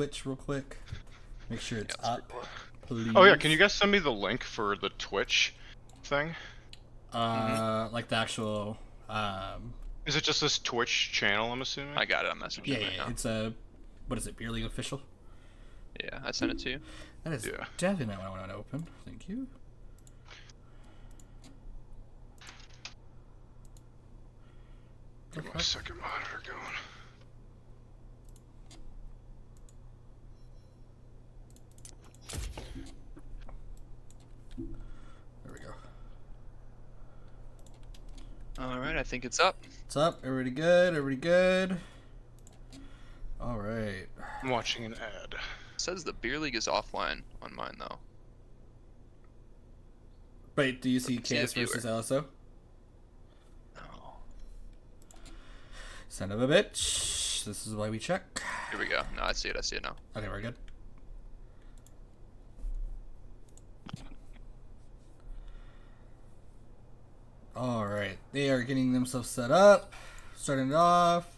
Twitch real quick. Make sure it's up, please. Oh yeah, can you guys send me the link for the Twitch thing? Like the actual. Is it just this Twitch channel? I'm assuming. I got it. I'm messaging right now. It's a. What is it? Beer League official. Yeah, I sent it to you. That is definitely not what I want to open. Thank you. Get my second monitor going. There we go. Alright, I think it's up. It's up. Everybody good? Everybody good? Alright. I'm watching an ad. It says the beer league is offline on mine though. Wait, do you see KS versus LSO? No. Son of a bitch. This is why we check. Here we go. No, I see it. I see it now. Okay, we're good. Alright, they are getting themselves set up. Starting it off.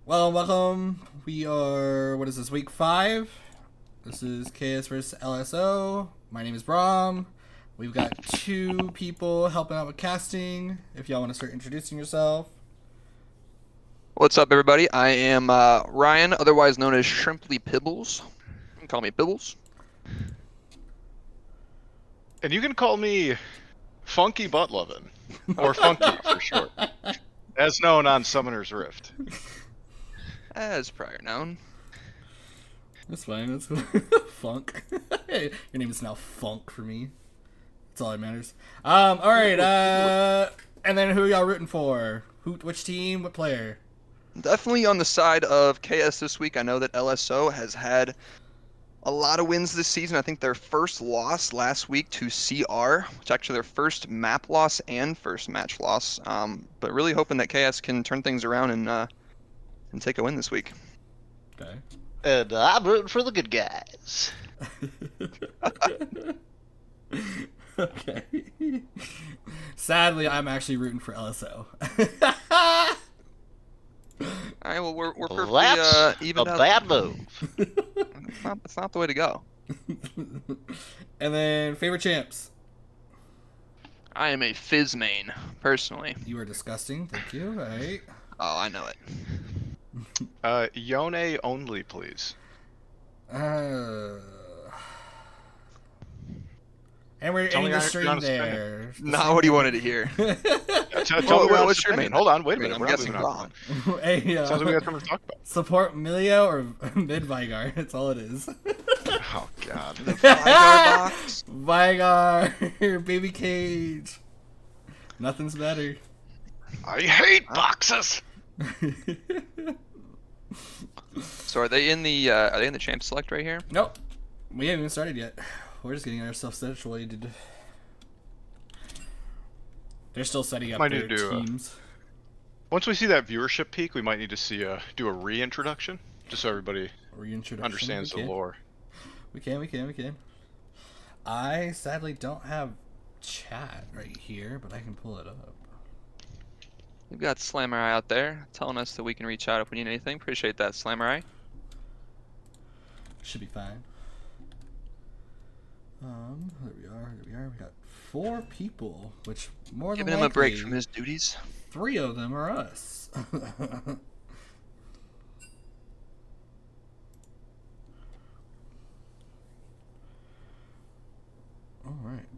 Well, welcome. We are, what is this, week 5? This is KS versus LSO. My name is Brom. We've got 2 people helping out with casting. If y'all want to start introducing yourself. What's up, everybody? I am Ryan, otherwise known as Shrimply Pibbles. You can call me Pibbles. And you can call me Funky Butt Lovin', or Funky for short, as known on Summoner's Rift. As prior known. That's fine. That's Funk. Your name is now Funk for me. That's all that matters. All right. And then who are y'all rooting for? Which team? What player? Definitely on the side of KS this week. I know that LSO has had a lot of wins this season. I think their first loss last week to CR, which is actually their first map loss and first match loss. But really hoping that KS can turn things around and take a win this week. Okay. And I'm rooting for the good guys. Okay. Sadly, I'm actually rooting for LSO. All right, well, we're perfectly That's even a out. bad move. It's not the way to go. And then favorite champs. I am a Fizz main, personally. You are disgusting. Thank you. All right. Oh, I know it. Yone only, please. And we're Tell ending me the you're stream not a there. Not what he wanted to hear. Tell me what's your main? Hold on, wait a Wait, minute. I'm We're not guessing moving on. wrong. Hey, Sounds like we got something to talk about. support Milio or mid Vigar. That's all it is. Oh god. The Vigar box. Vigar, baby cage. Nothing's better. I hate boxes. So are they in the champ select right here? Nope. We haven't even started yet. We're just getting ourselves situated. They're still setting up Might their need to, teams. Once we see that viewership peak, we might need to see do a reintroduction, just so everybody Reintroduction. understands the lore. We can. I sadly don't have chat right here, but I can pull it up. We've got Slamurai out there telling us that we can reach out if we need anything. Appreciate that, Slamurai. Should be fine. There we are. We got 4 people, which more Giving than him likely, a break from his duties. 3 of them are us. All right.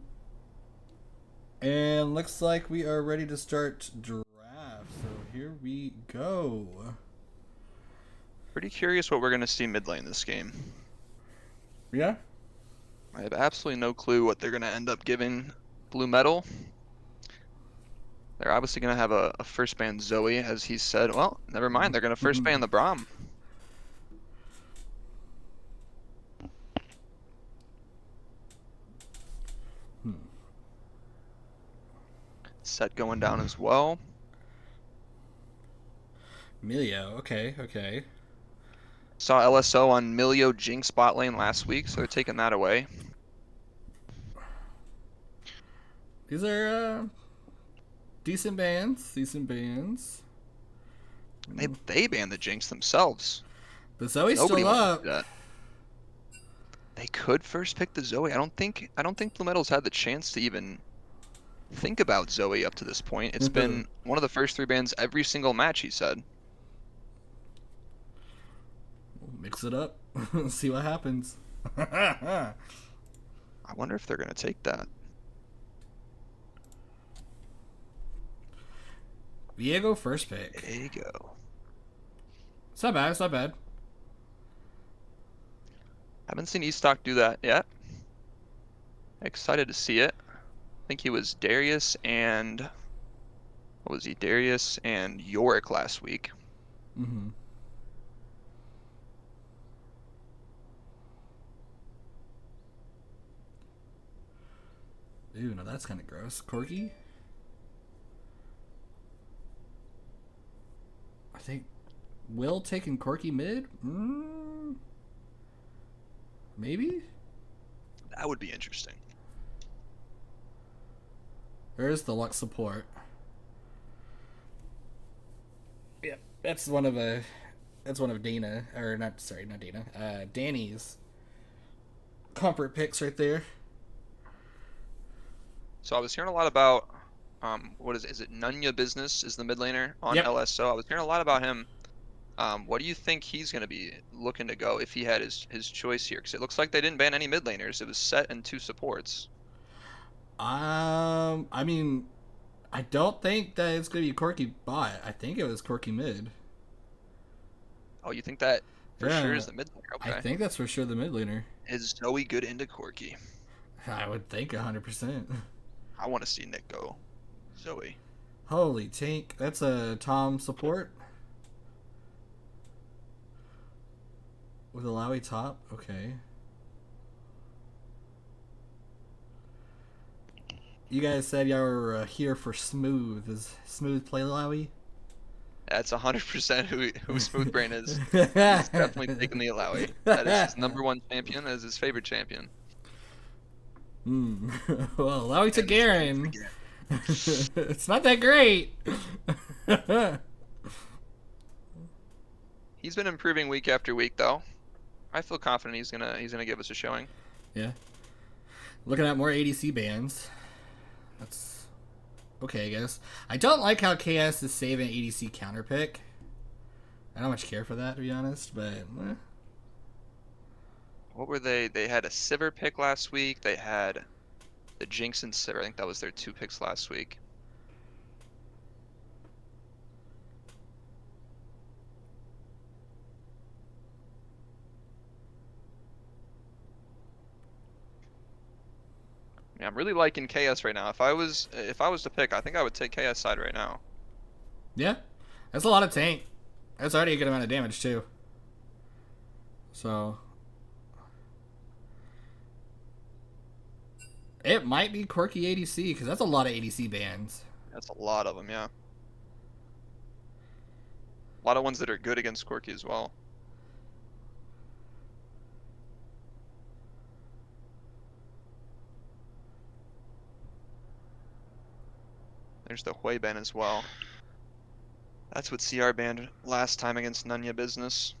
And looks like we are ready to start draft. So here we go. Pretty curious what we're going to see mid lane this game. Yeah? I have absolutely no clue what they're going to end up giving Blue Metal. They're obviously going to have a first ban Zoe, as he said. Well, never mind. They're going to first ban the Braum. Set going down as well. Milio, okay. Saw LSO on Milio Jinx bot lane last week, so they're taking that away. These are decent bands. They banned the Jinx themselves. But Zoe's Nobody still wants to up. do that. They could first pick the Zoe. I don't think Blue Metal's had the chance to even think about Zoe up to this point. It's been one of the first 3 bands every single match, he said. Mix it up. See what happens. I wonder if they're gonna take that. Viego first pick. There you go. It's not bad. It's not bad. Haven't seen Estock do that yet. Excited to see it. I think he was Darius and what was he? Darius and Yorick last week. Mm-hmm. Ooh, no, that's kind of gross. Corky? I think Will taking Corky mid? Maybe? That would be interesting. There's the Lux support. Yep, that's one of Dana, or not Dana, Danny's comfort picks right there. So I was hearing a lot about what is it? Nunya Business is the mid laner on Yep. LSO. I was hearing a lot about him. What do you think he's going to be looking to go if he had his choice here? Because it looks like they didn't ban any mid laners. It was Set and 2 supports. I mean, I don't think that it's gonna be Corky bot. I think it was Corky mid. Oh, you think that for Yeah, sure is the mid laner? Okay. I think that's for sure the mid laner. Is Zoe good into Corky? I would think 100%. I want to see Nick go Zoe. Holy tank. That's a Tom support. With a Lowy top? Okay. You guys said y'all were here for Smooth. Is Smooth play Lowy? That's 100% who Smooth Brain is. He's definitely taking the Alawi. That is his #1 champion. That is his favorite champion. Well, Lowy to Garen. It's not that great. He's been improving week after week, though. I feel confident he's gonna give us a showing. Yeah. Looking at more ADC bans. That's okay, I guess. I don't like how KS is saving ADC counter pick. I don't much care for that, to be honest, but What were they? They had a Sivir pick last week. They had the Jinx and Sivir. I think that was their 2 picks last week. Yeah, I'm really liking KS right now. If I was to pick, I think I would take KS side right now. yeah. That's a lot of tank. That's already a good amount of damage, too. So it might be Quirky ADC, because that's a lot of ADC bans. That's a lot of them, yeah. A lot of ones that are good against Corki as well. There's the Hui ban as well. That's what CR banned last time against Nunya Business.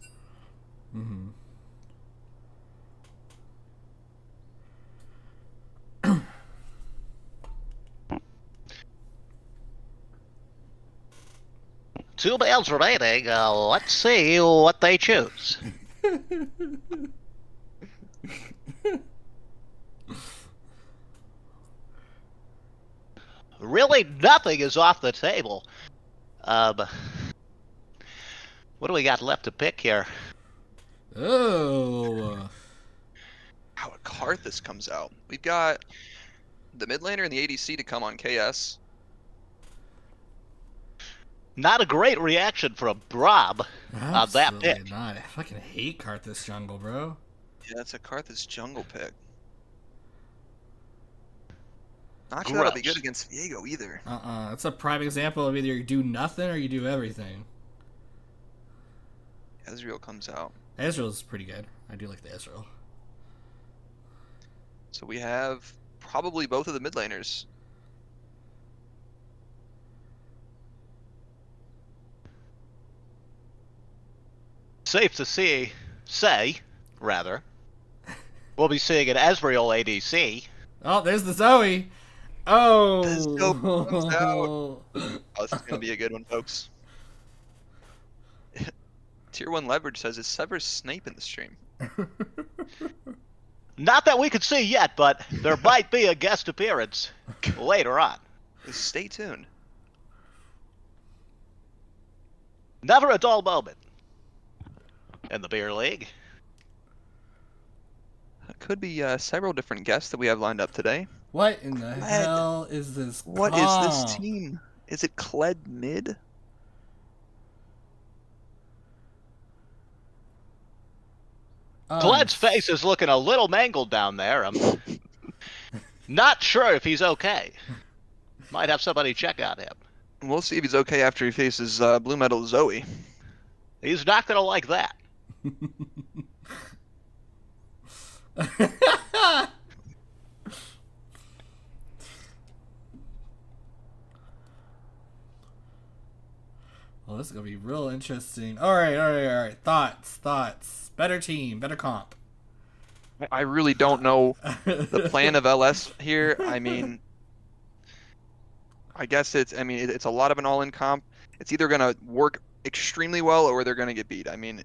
Mm-hmm. Two bands remaining. Let's see what they choose. Really, nothing is off the table. What do we got left to pick here? Oh. How a Karthus comes out. We've got the mid laner and the ADC to come on KS. Not a great reaction from Brob on that Absolutely pick. not. I fucking hate Karthus jungle, bro. Yeah, that's a Karthus jungle pick. Not sure that'll be Gross. good against Viego either. That's a prime example of either you do nothing or you do everything. Ezreal comes out. Ezreal's pretty good. I do like the Ezreal. So we have probably both of the mid laners. safe to say, we'll be seeing an Ezreal ADC. Oh, there's the Zoe. The Zoe comes out. Oh. Oh, this is going to be a good one, folks. Tier 1 Leverage says, is Severus Snape in the stream? Not that we could see yet, but there might be a guest appearance later on. Stay tuned. Never a dull moment in the beer league. Could be several different guests that we have lined up today. What in the hell is this? What is this team? Is it Kled mid? Glen's face is looking a little mangled down there. I'm not sure if he's okay. Might have somebody check on him. We'll see if he's okay after he faces Blue Metal Zoe. He's not going to like that. Well, this is gonna be real interesting. All right. Thoughts. Better team, better comp. I really don't know the plan of LS here. I mean, I guess it's a lot of an all-in comp. It's either gonna work extremely well or they're gonna get beat. I mean,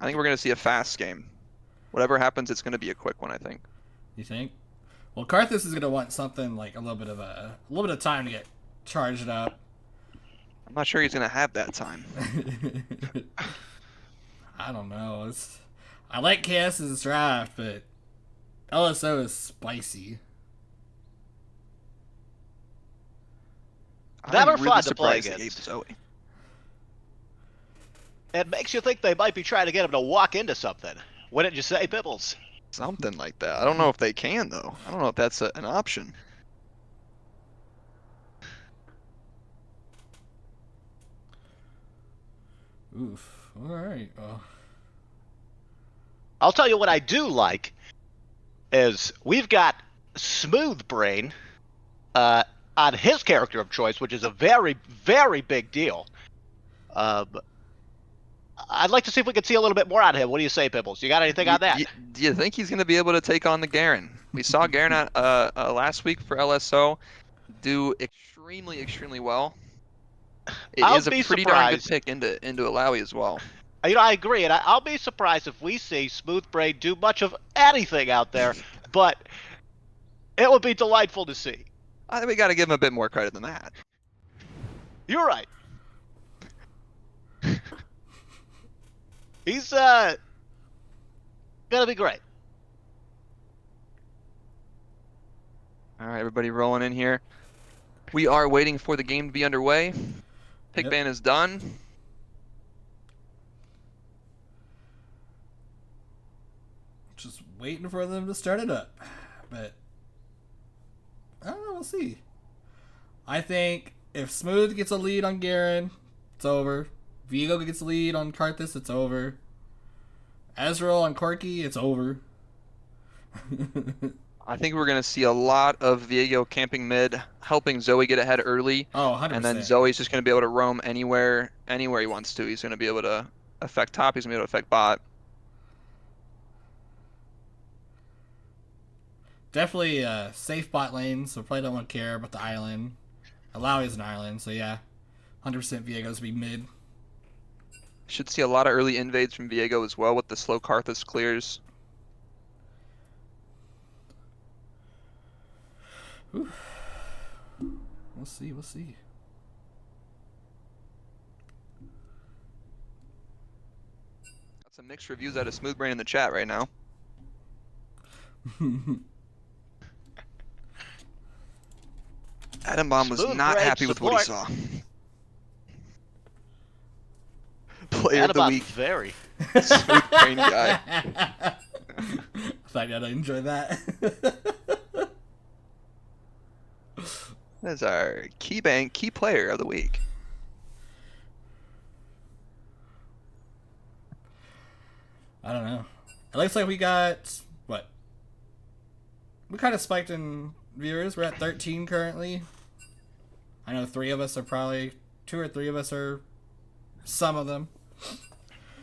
I think we're gonna see a fast game. Whatever happens, it's gonna be a quick one, I think. You think? Well, Karthus is gonna want something like a little bit of time to get charged up. I'm not sure he's gonna have that time. I don't know. I like KS's draft, but LSO is spicy. Never I'm really fun to play surprised they against. gave Zoe. It makes you think they might be trying to get him to walk into something. Wouldn't you say, Pibbles? Something like that. I don't know if they can though. I don't know if that's an option. Oof. All right. Well. I'll tell you what I do like is we've got Smooth Brain on his character of choice, which is a very, very big deal. I'd like to see if we can see a little bit more on him. What do you say, Pibbles? You got anything on that? Do you think he's going to be able to take on the Garen? We saw Garen last week for LSO do extremely, extremely well. It I'll is a be pretty darn good surprised. pick into Alawi as well. You know, I agree, and I'll be surprised if we see Smooth Brain do much of anything out there, but it would be delightful to see. I think we got to give him a bit more credit than that. You're right. He's gonna be great. All right, everybody rolling in here. We are waiting for the game to be underway. Pick ban is done. Just waiting for them to start it up. But I don't know, we'll see. I think if Smooth gets a lead on Garen, it's over. Viego gets a lead on Karthus, it's over. Ezreal on Corki, it's over. I think we're going to see a lot of Viego camping mid, helping Zoe get ahead early. Oh, 100%. And then Zoe's just going to be able to roam anywhere he wants to. He's going to be able to affect top. He's going to be able to affect bot. Definitely safe bot lane, so probably don't want to care about the island. Alawi is an island, so yeah. 100% Viego's be mid. Should see a lot of early invades from Viego as well with the slow Karthus clears. Whew. We'll see. Got some mixed reviews out of Smooth Brain in the chat right now. Adam Bomb was Smooth not Brain happy with what he support. saw. Player And of the about week, very. Smooth Brain guy. I thought I'd enjoy that. That's our key player of the week. I don't know. It looks like we got, what? We kind of spiked in viewers. We're at 13 currently. I know 3 of us are probably, 2 or 3 of us are, some of them.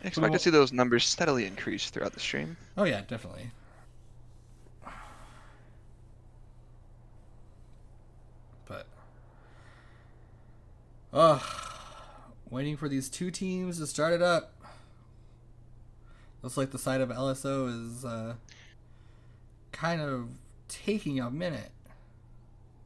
Expect to see those numbers steadily increase throughout the stream. Oh yeah, definitely. But waiting for these two teams to start it up. Looks like the side of LSO is kind of taking a minute.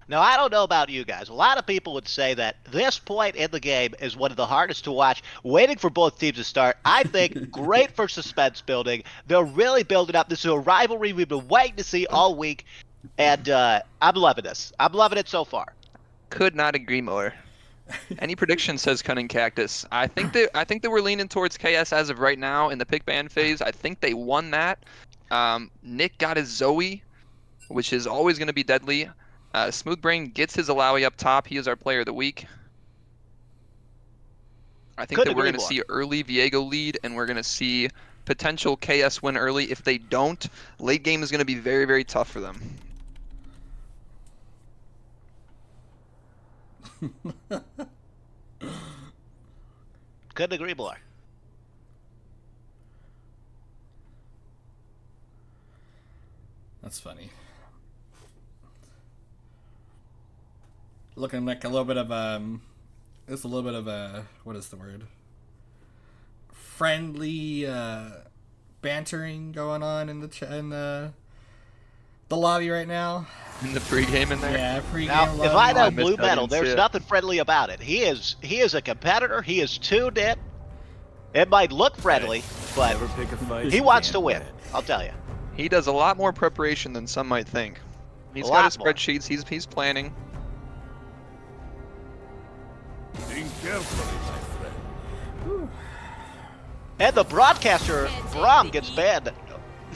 Now, I don't know about you guys. A lot of people would say that this point in the game is one of the hardest to watch, waiting for both teams to start. I think great for suspense building. They're really building up. This is a rivalry we've been waiting to see all week, and I'm loving this. I'm loving it so far. Could not agree more. Any prediction, says Cunning Cactus. I think that we're leaning towards KS as of right now in the pick ban phase. I think they won that. Nick got his Zoe, which is always going to be deadly. Smoothbrain gets his Alawi up top. He is our player of the week. I think that we're going to see early Viego lead, and we're going to see potential KS win early. If they don't, late game is going to be very, very tough for them. Couldn't agree more. That's funny. Looking like a little bit of it's a little bit of a, what is the word? Friendly bantering going on in the lobby right now. In the pregame in there? Yeah, pregame Now, lobby. if I know I missed Blue that, I Metal, didn't see there's it. nothing friendly about it. He is a competitor. He is tuned in. It might look friendly, but Never pick a fight he you wants to can't win. I'll tell you. He does a lot more preparation than some might think. He's A got his lot more. spreadsheets. He's planning. Think carefully, my friend. And the broadcaster, Brom, gets banned.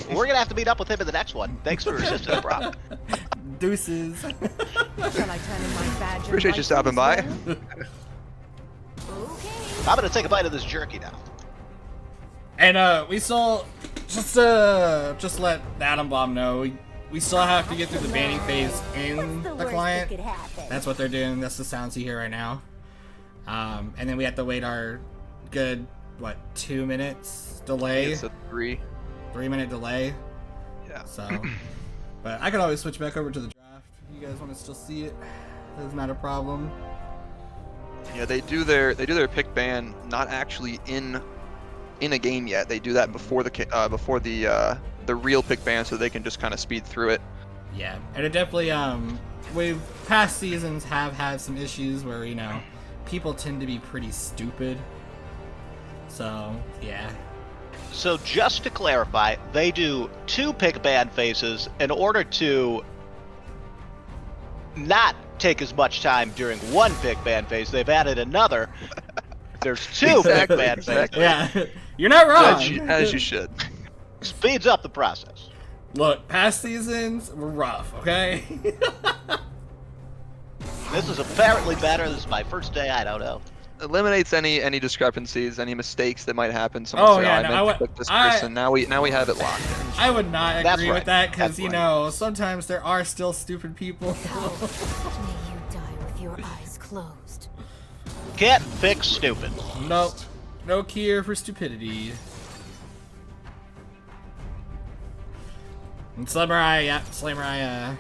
We're going to have to meet up with him in the next one. Thanks for assisting, Brom. Deuces. Shall I turn in my badge? and Appreciate you stopping by. license then? Okay. I'm going to take a bite of this jerky now. And we still just let the Atom Bomb know we still have to get through the banning phase in the client. That's what they're doing. That's the sounds you hear right now. And then we have to wait our good 2 minutes delay, It's a 3. 3-minute delay. Yeah. So, but I could always switch back over to the draft if you guys want to still see it. That's not a problem. Yeah, they do their pick ban not actually in a game yet. They do that before the real pick ban, so they can just kind of speed through it. Yeah, and it definitely we've past seasons have had some issues where people tend to be pretty stupid. So yeah. So just to clarify, they do 2 pick ban phases in order to not take as much time during one pick ban phase. They've added another. There's 2 pick ban phases. Yeah, you're not wrong. As you should. Speeds up the process. Look, past seasons were rough. Okay. This is apparently better. This is my first day. I don't know. Eliminates any discrepancies, any mistakes that might happen. Someone Oh, say, yeah, I no, meant I to would- click this person. Now we have it locked in. I would not That's agree with right. that because That's right. sometimes there are still stupid people. May you die with your eyes closed. Can't fix stupid. Nope, no cure for stupidity. And Slamurai,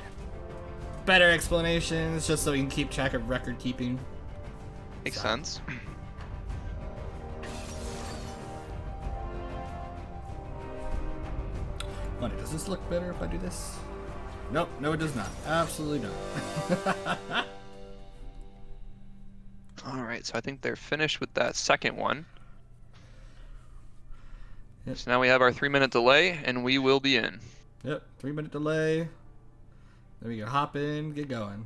better explanations just so we can keep track of record keeping. Makes sense. Wonder, does this look better if I do this? Nope, no it does not. Absolutely not. All right, so I think they're finished with that second one. Yep. So now we have our 3-minute delay, and we will be in. Yep, 3-minute delay. Then we can hop in, get going.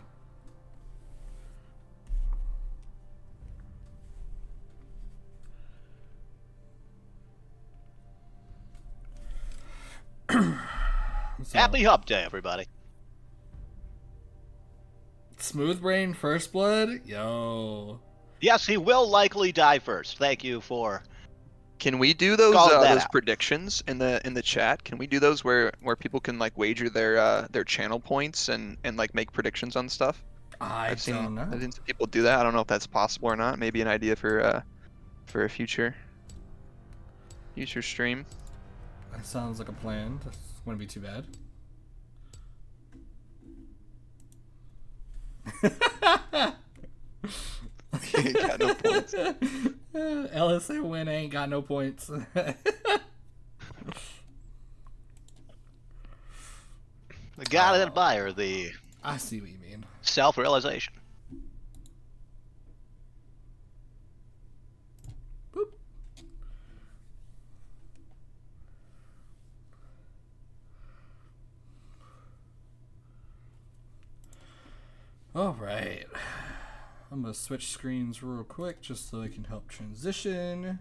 So, Happy Hump Day, everybody. Smooth Brain First Blood? Yo. Yes, he will likely die first. Thank you for. Can we do those Call that those out. predictions in the chat? Can we do those where people can like wager their channel points and like make predictions on stuff? I don't know. I've seen some people do that. I don't know if that's possible or not. Maybe an idea for a future. Use your stream. That sounds like a plan. That wouldn't be too bad. He got no points. LSO win ain't got no points. The gotta admire the I see what you mean. self-realization. Boop. All right. I'm gonna switch screens real quick just so I can help transition.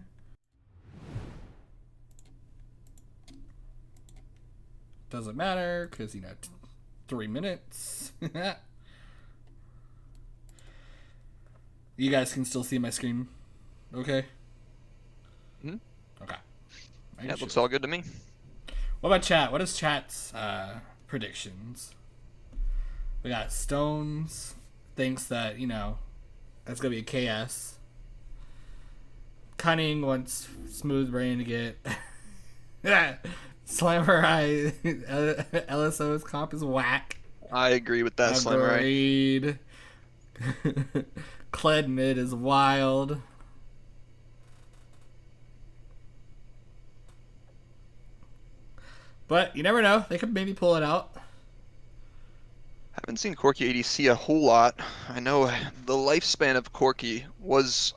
Doesn't matter because 3 minutes. You guys can still see my screen, okay? Mhm. Okay. Yeah, it looks all good to me. What about chat? What is chat's predictions? We got Stones thinks that that's gonna be a KS. Cunning wants Smooth Brain to get Slammer Eye. LSO's comp is whack. I agree with that, Slammer. Agreed. Kled mid is wild. But you never know. They could maybe pull it out. Haven't seen Corki ADC a whole lot. I know the lifespan of Corki was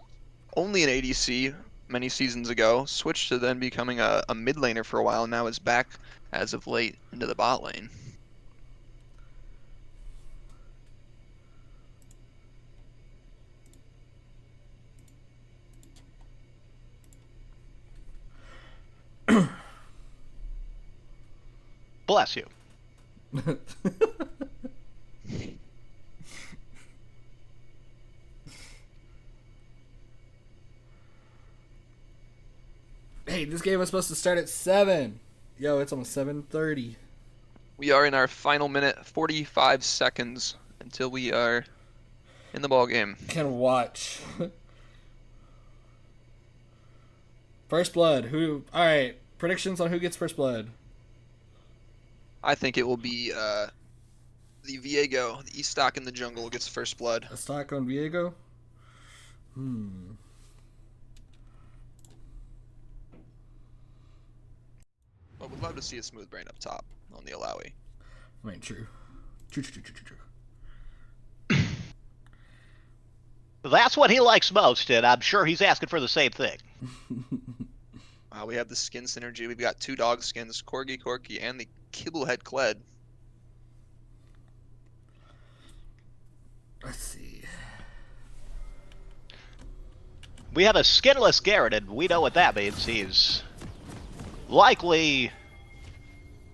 only an ADC many seasons ago, switched to then becoming a mid laner for a while, and now is back as of late into the bot lane. Bless you. Hey, this game was supposed to start at 7. Yo, it's almost 7:30. We are in our final minute, 45 seconds until we are in the ball game. Can watch. First blood. Who? All right. Predictions on who gets first blood. I think it will be the Viego, the Estock in the jungle gets first blood. A stock on Viego. I would love to see a Smooth Brain up top on the Alawi. I mean, true. True. That's what he likes most, and I'm sure he's asking for the same thing. We have the skin synergy. We've got 2 dog skins, Corgi, and the Kibblehead Kled. Let's see. We have a skinless Garrett, and we know what that means. He's likely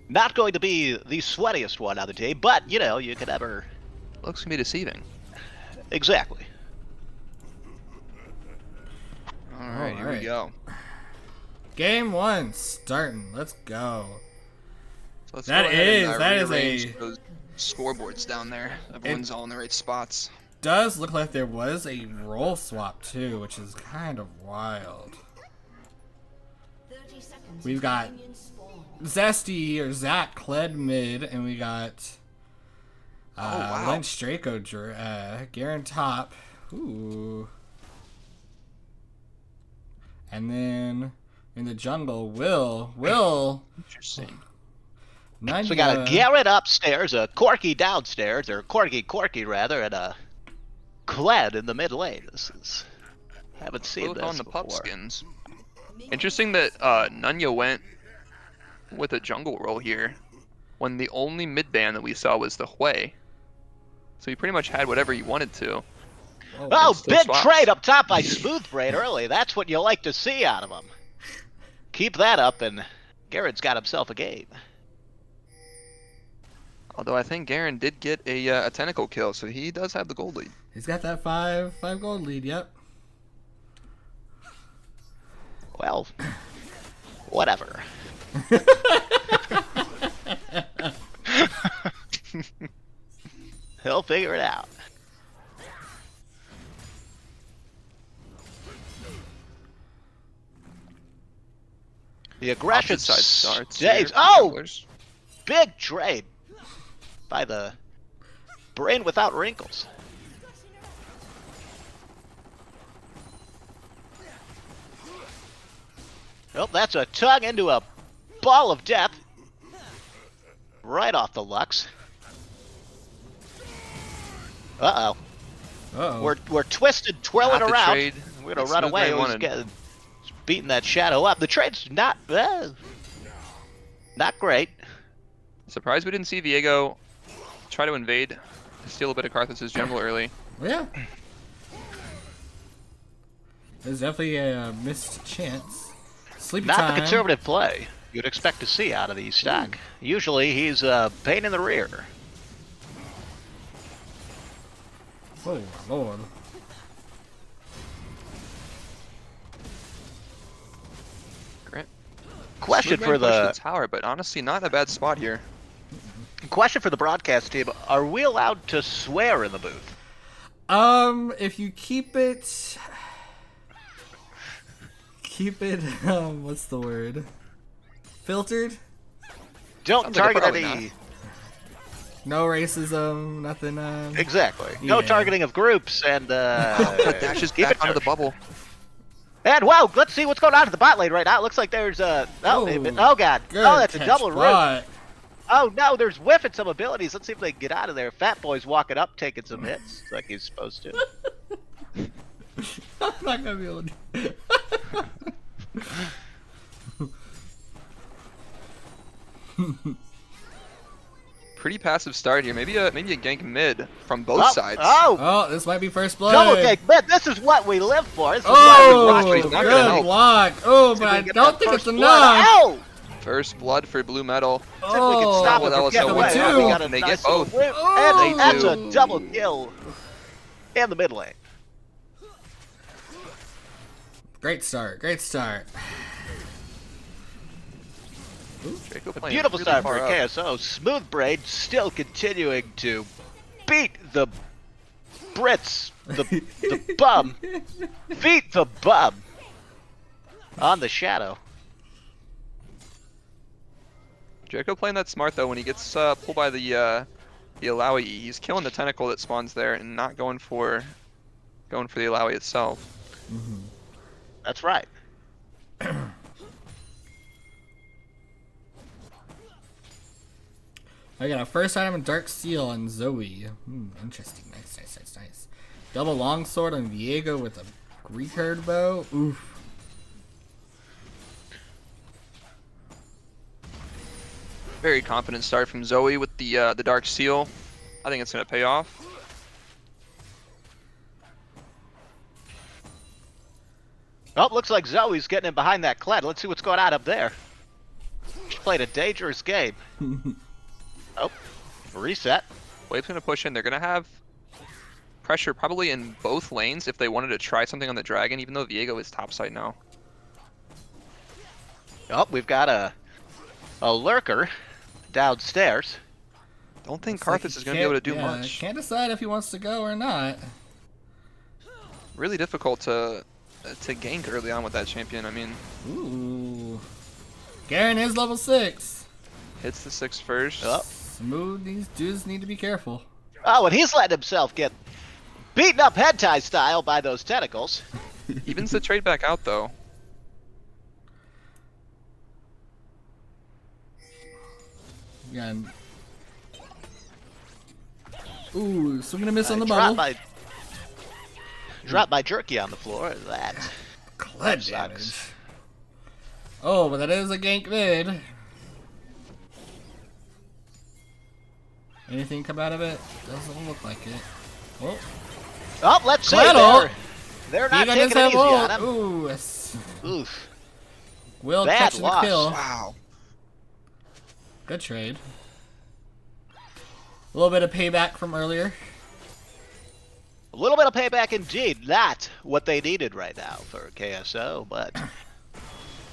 not going to be the sweatiest one on the team, but, you could never... Looks to be deceiving. Exactly. Alright, here we go. Game 1 starting. Let's go. So let's That go ahead is- and, that is rearrange a- those scoreboards down there. Everyone's all in the right spots. Does look like there was a role swap too, which is kind of wild. We've got Zesty or Zach Kled mid, and we got wow. Lynch Draco Garen top. Ooh. And then in the jungle, Will. Interesting. Nanya, So we got a Garrett upstairs, a Corky downstairs, or Corky rather, and a Kled in the mid lane. This is... haven't seen Both this on the before. pup skins. Interesting that Nanya went with a jungle role here when the only mid ban that we saw was the Hui. So he pretty much had whatever he wanted to. Oh, still big swaps. trade up top by Smooth Brain early. That's what you like to see out of him. Keep that up, and Garrett's got himself a game. Although I think Garen did get a tentacle kill, so he does have the gold lead. He's got that five gold lead. Yep. Well, whatever. He'll figure it out. The aggression Opposite side starts stays. here for Oh! Gamblers. Big trade by the brain without wrinkles. Oh, that's a tongue into a ball of death. Right off the Lux. Uh-oh. Uh-oh. We're twisted, twirling Not the around. trade We're gonna that run Smooth away. Brain We're wanted. beating that shadow up. The trade's not great. Surprised we didn't see Viego try to invade, steal a bit of Karthus' jungle early. Yeah. There's definitely a missed chance. Sleepy Not time. the conservative play you'd expect to see out of the stack. Usually he's a pain in the rear. Oh, Lord. Grant. Question Smooth for Brain pushed the tower, but honestly not in a bad spot here. broadcast team: are we allowed to swear in the booth? If you keep it, what's the word? Filtered? Don't Sounds like target probably any. No racism, nothing, Exactly. No Yeah. targeting of groups and Dashes keep back it onto the touch. bubble. And wow, let's see what's going on to the bot lane right now. It looks like there's Oh, oh god. good Oh, that's a catch, double root. bot. Oh no, there's whiffing some abilities. Let's see if they can get out of there. Fat Boy's walking up, taking some hits like he's supposed to. I'm not gonna be able to do Pretty passive start here. Maybe a gank mid from both sides. Oh, Oh, this might be first blood. double kick. Man, this is what we live for. This is Oh, why we watch he's these not good gonna videos. help. block. Oh, See but if we I can get don't that think it's first blood. enough. Ow! First blood for Blue Metal. See if we can Oh, stop with it from LSO getting with away. two. Oh, we got a And they nice get both. little whip. Oh. And that's They a do. double kill in the mid lane. Great start. Great start. Draco playing Beautiful really start far for up. KSO. Smooth Brain still continuing to beat the Brits, the bum, beat the bum on the shadow. Draco playing that smart though. When he gets pulled by the Alawi, he's killing the tentacle that spawns there and not going for the Alawi itself. That's right. I got a first item in Dark Steel on Zoe. Interesting. Nice. Double longsword on Viego with a Greek herd bow. Oof. Very confident start from Zoe with the Dark Seal. I think it's gonna pay off. Oh, looks like Zoe's getting in behind that Kled. Let's see what's going on up there. She played a dangerous game. Oh, reset. Wave's gonna push in. They're gonna have pressure probably in both lanes if they wanted to try something on the dragon, even though Viego is topside now. Oh, we've got a lurker downstairs. Don't think Looks like Karthus he is gonna be able to do can't- yeah, much. Can't decide if he wants to go or not. Really difficult to gank early on with that champion. I mean, Ooh. Garen is level 6. hits the 6 first. Oh. Smooth. These dudes need to be careful. Oh, and he's letting himself get beaten up head tie style by those tentacles. Evens the trade back out though. Yeah. Ooh, swing and a miss on the Drop bubble. my jerky on the floor. That Kled sucks. damage. Oh, but that is a gank mid. Anything come out of it? Doesn't look like it. Oh, Oh, let's see. Claddle. They're not Viego taking does it have easy ult. on him. Ooh, yes. Oof. Will Bad catching the loss. kill. Wow. Good trade. A little bit of payback from earlier. A little bit of payback indeed. Not what they needed right now for KSO, but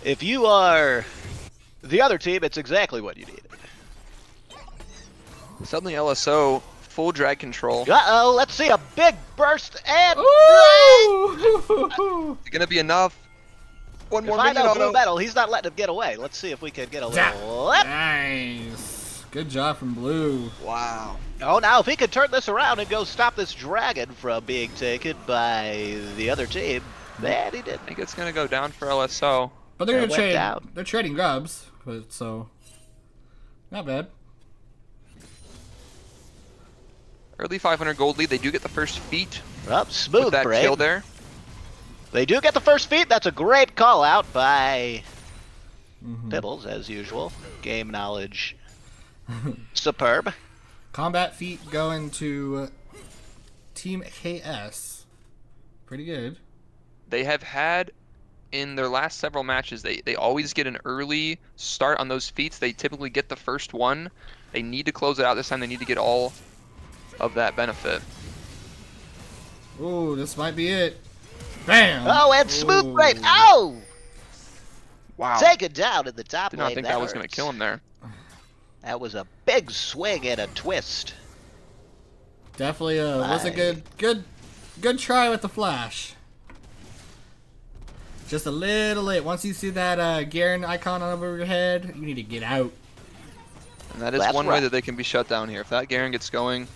if you are the other team, it's exactly what you needed. Suddenly LSO full drag control. Uh-oh, let's see a big burst and... Ooh! Is it gonna be enough? One If more I minion know auto. Blue Metal, he's not letting him get away. Let's see if we can get a Zap. little lip. Nice. Good job from Blue. Wow. Oh, now if he could turn this around and go stop this dragon from being taken by the other team, man, he did. I think it's gonna go down for LSO. But they're That gonna went trade. down. They're trading grubs, but so not bad. Early 500 gold lead. They do get the first feat Up, with smooth that break. kill there. They do get the first feat. That's a great call out by Pibbles, as usual. Game knowledge. Superb. Combat feat going to Team KS. Pretty good. They have had in their last several matches, they always get an early start on those feats. They typically get the first one. They need to close it out this time. They need to get all of that benefit. Ooh, this might be it. Bam! Oh, and smooth Ooh. break. Oh! Wow. Take it down in the top Did lane. not think that was going to hurts. kill him there. That was a big swing and a twist. Definitely was a good try with the flash. Just a little late. Once you see that Garen icon over your head, you need to get out. And that is That's one way right. that they can be shut down here. If that Garen gets going,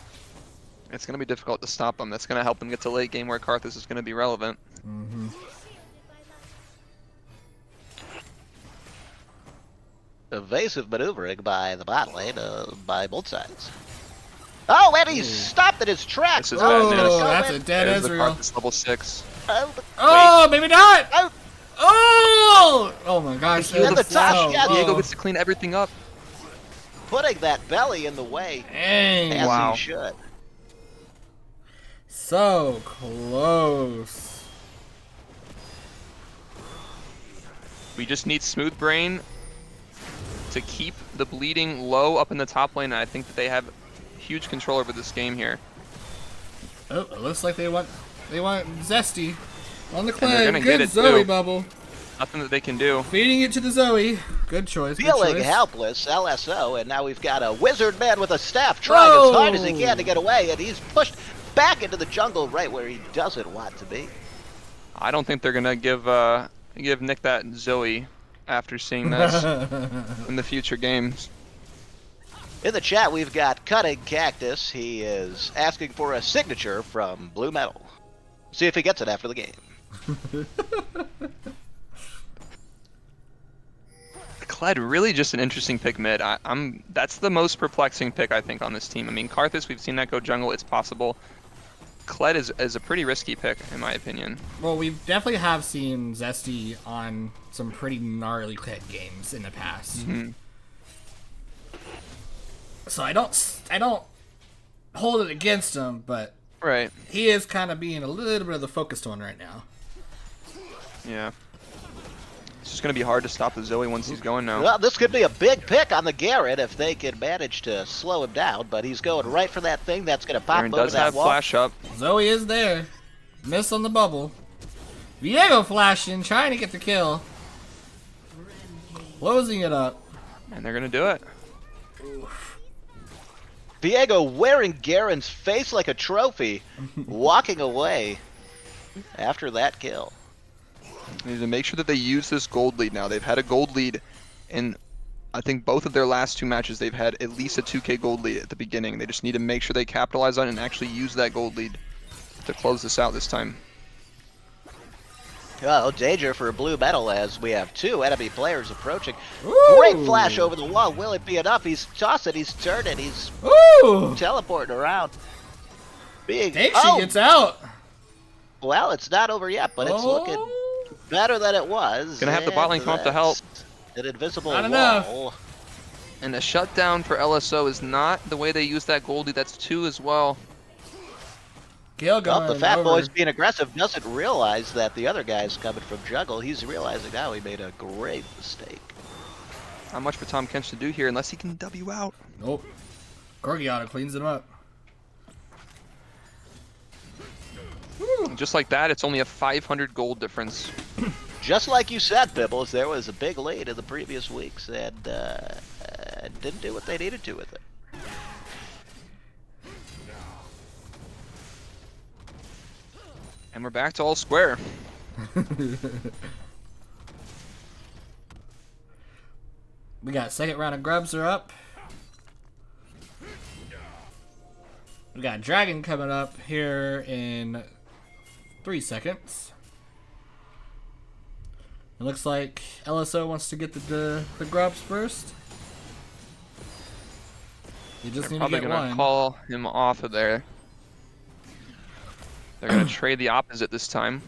it's going to be difficult to stop them. That's going to help them get to late game where Karthus is going to be relevant. Evasive maneuvering by the bot lane, by both sides. Oh, and he's stopped in his tracks. This is Oh, bad news. that's a dead There's the Ezreal. Karthus level 6. Oh, maybe not. Oh. Oh! Oh my gosh. Heal And the the touch, flash. yeah. Diego gets to clean everything up. Putting that belly in the way, Dang. as Wow. he should. So close. We just need Smooth Brain to keep the bleeding low up in the top lane, and I think that they have huge control over this game here. Oh, it looks like they want Zesty on the they're clay. gonna get Good it, Zoe too. bubble. Nothing that they can do. Feeding it to the Zoe. Good choice. Good Feeling choice. helpless, LSO, and now we've got a wizard man with a staff trying as hard as he can to get away, and he's pushed back into the jungle right where he doesn't want to be. I don't think they're gonna give Nick that Zoe after seeing this in the future games. In the chat, we've got Cutting Cactus. He is asking for a signature from Blue Metal. See if he gets it after the game. Kled really just an interesting pick mid. That's the most perplexing pick I think on this team. I mean, Karthus, we've seen that go jungle. It's possible. Kled is a pretty risky pick in my opinion. Well, we definitely have seen Zesty on some pretty gnarly Kled games in the past. So I don't hold it against him, but Right. he is kind of being a little bit of the focused one right now. Yeah. It's just gonna be hard to stop the Zoe once he's going now. Well, this could be a big pick on the Garrett if they can manage to slow him down, but he's going right for that thing that's going to pop Aaron over does that have wall. flash up. Zoe is there. Miss on the bubble. Viego flashing, trying to get the kill. Closing it up. And they're gonna do it. Viego wearing Garen's face like a trophy, walking away after that kill. They need to make sure that they use this gold lead now. They've had a gold lead in, I think, both of their last two matches. They've had at least a 2K gold lead at the beginning. They just need to make sure they capitalize on it and actually use that gold lead to close this out this time. Oh, danger for Blue Metal as we have two enemy players approaching. Ooh. Great flash over the wall. Will it be enough? He's tossing, he's turning, he's Ooh! teleporting around. Being, Think oh, she gets out. well, it's not over yet, but it's looking better than it was. Gonna have the bot lane and come up to help. that's An invisible Not wall. enough. And the shutdown for LSO is not the way they use that gold lead. That's 2 as well. Gale going Well, the fat over. boy's being aggressive doesn't realize that the other guy's coming from jungle. He's realizing now he made a great mistake. Not much for Tom Kench to do here unless he can W out. Nope. Gorgiata cleans him up. And just like that, it's only a 500 gold difference. Just like you said, Pibbles, there was a big lead in the previous weeks and didn't do what they needed to with it. And we're back to all square. We got second round of grubs are up. We got dragon coming up here in 3 seconds. It looks like LSO wants to get the grubs first. You just They're need to probably get gonna one. call him off of there. They're gonna trade the opposite this time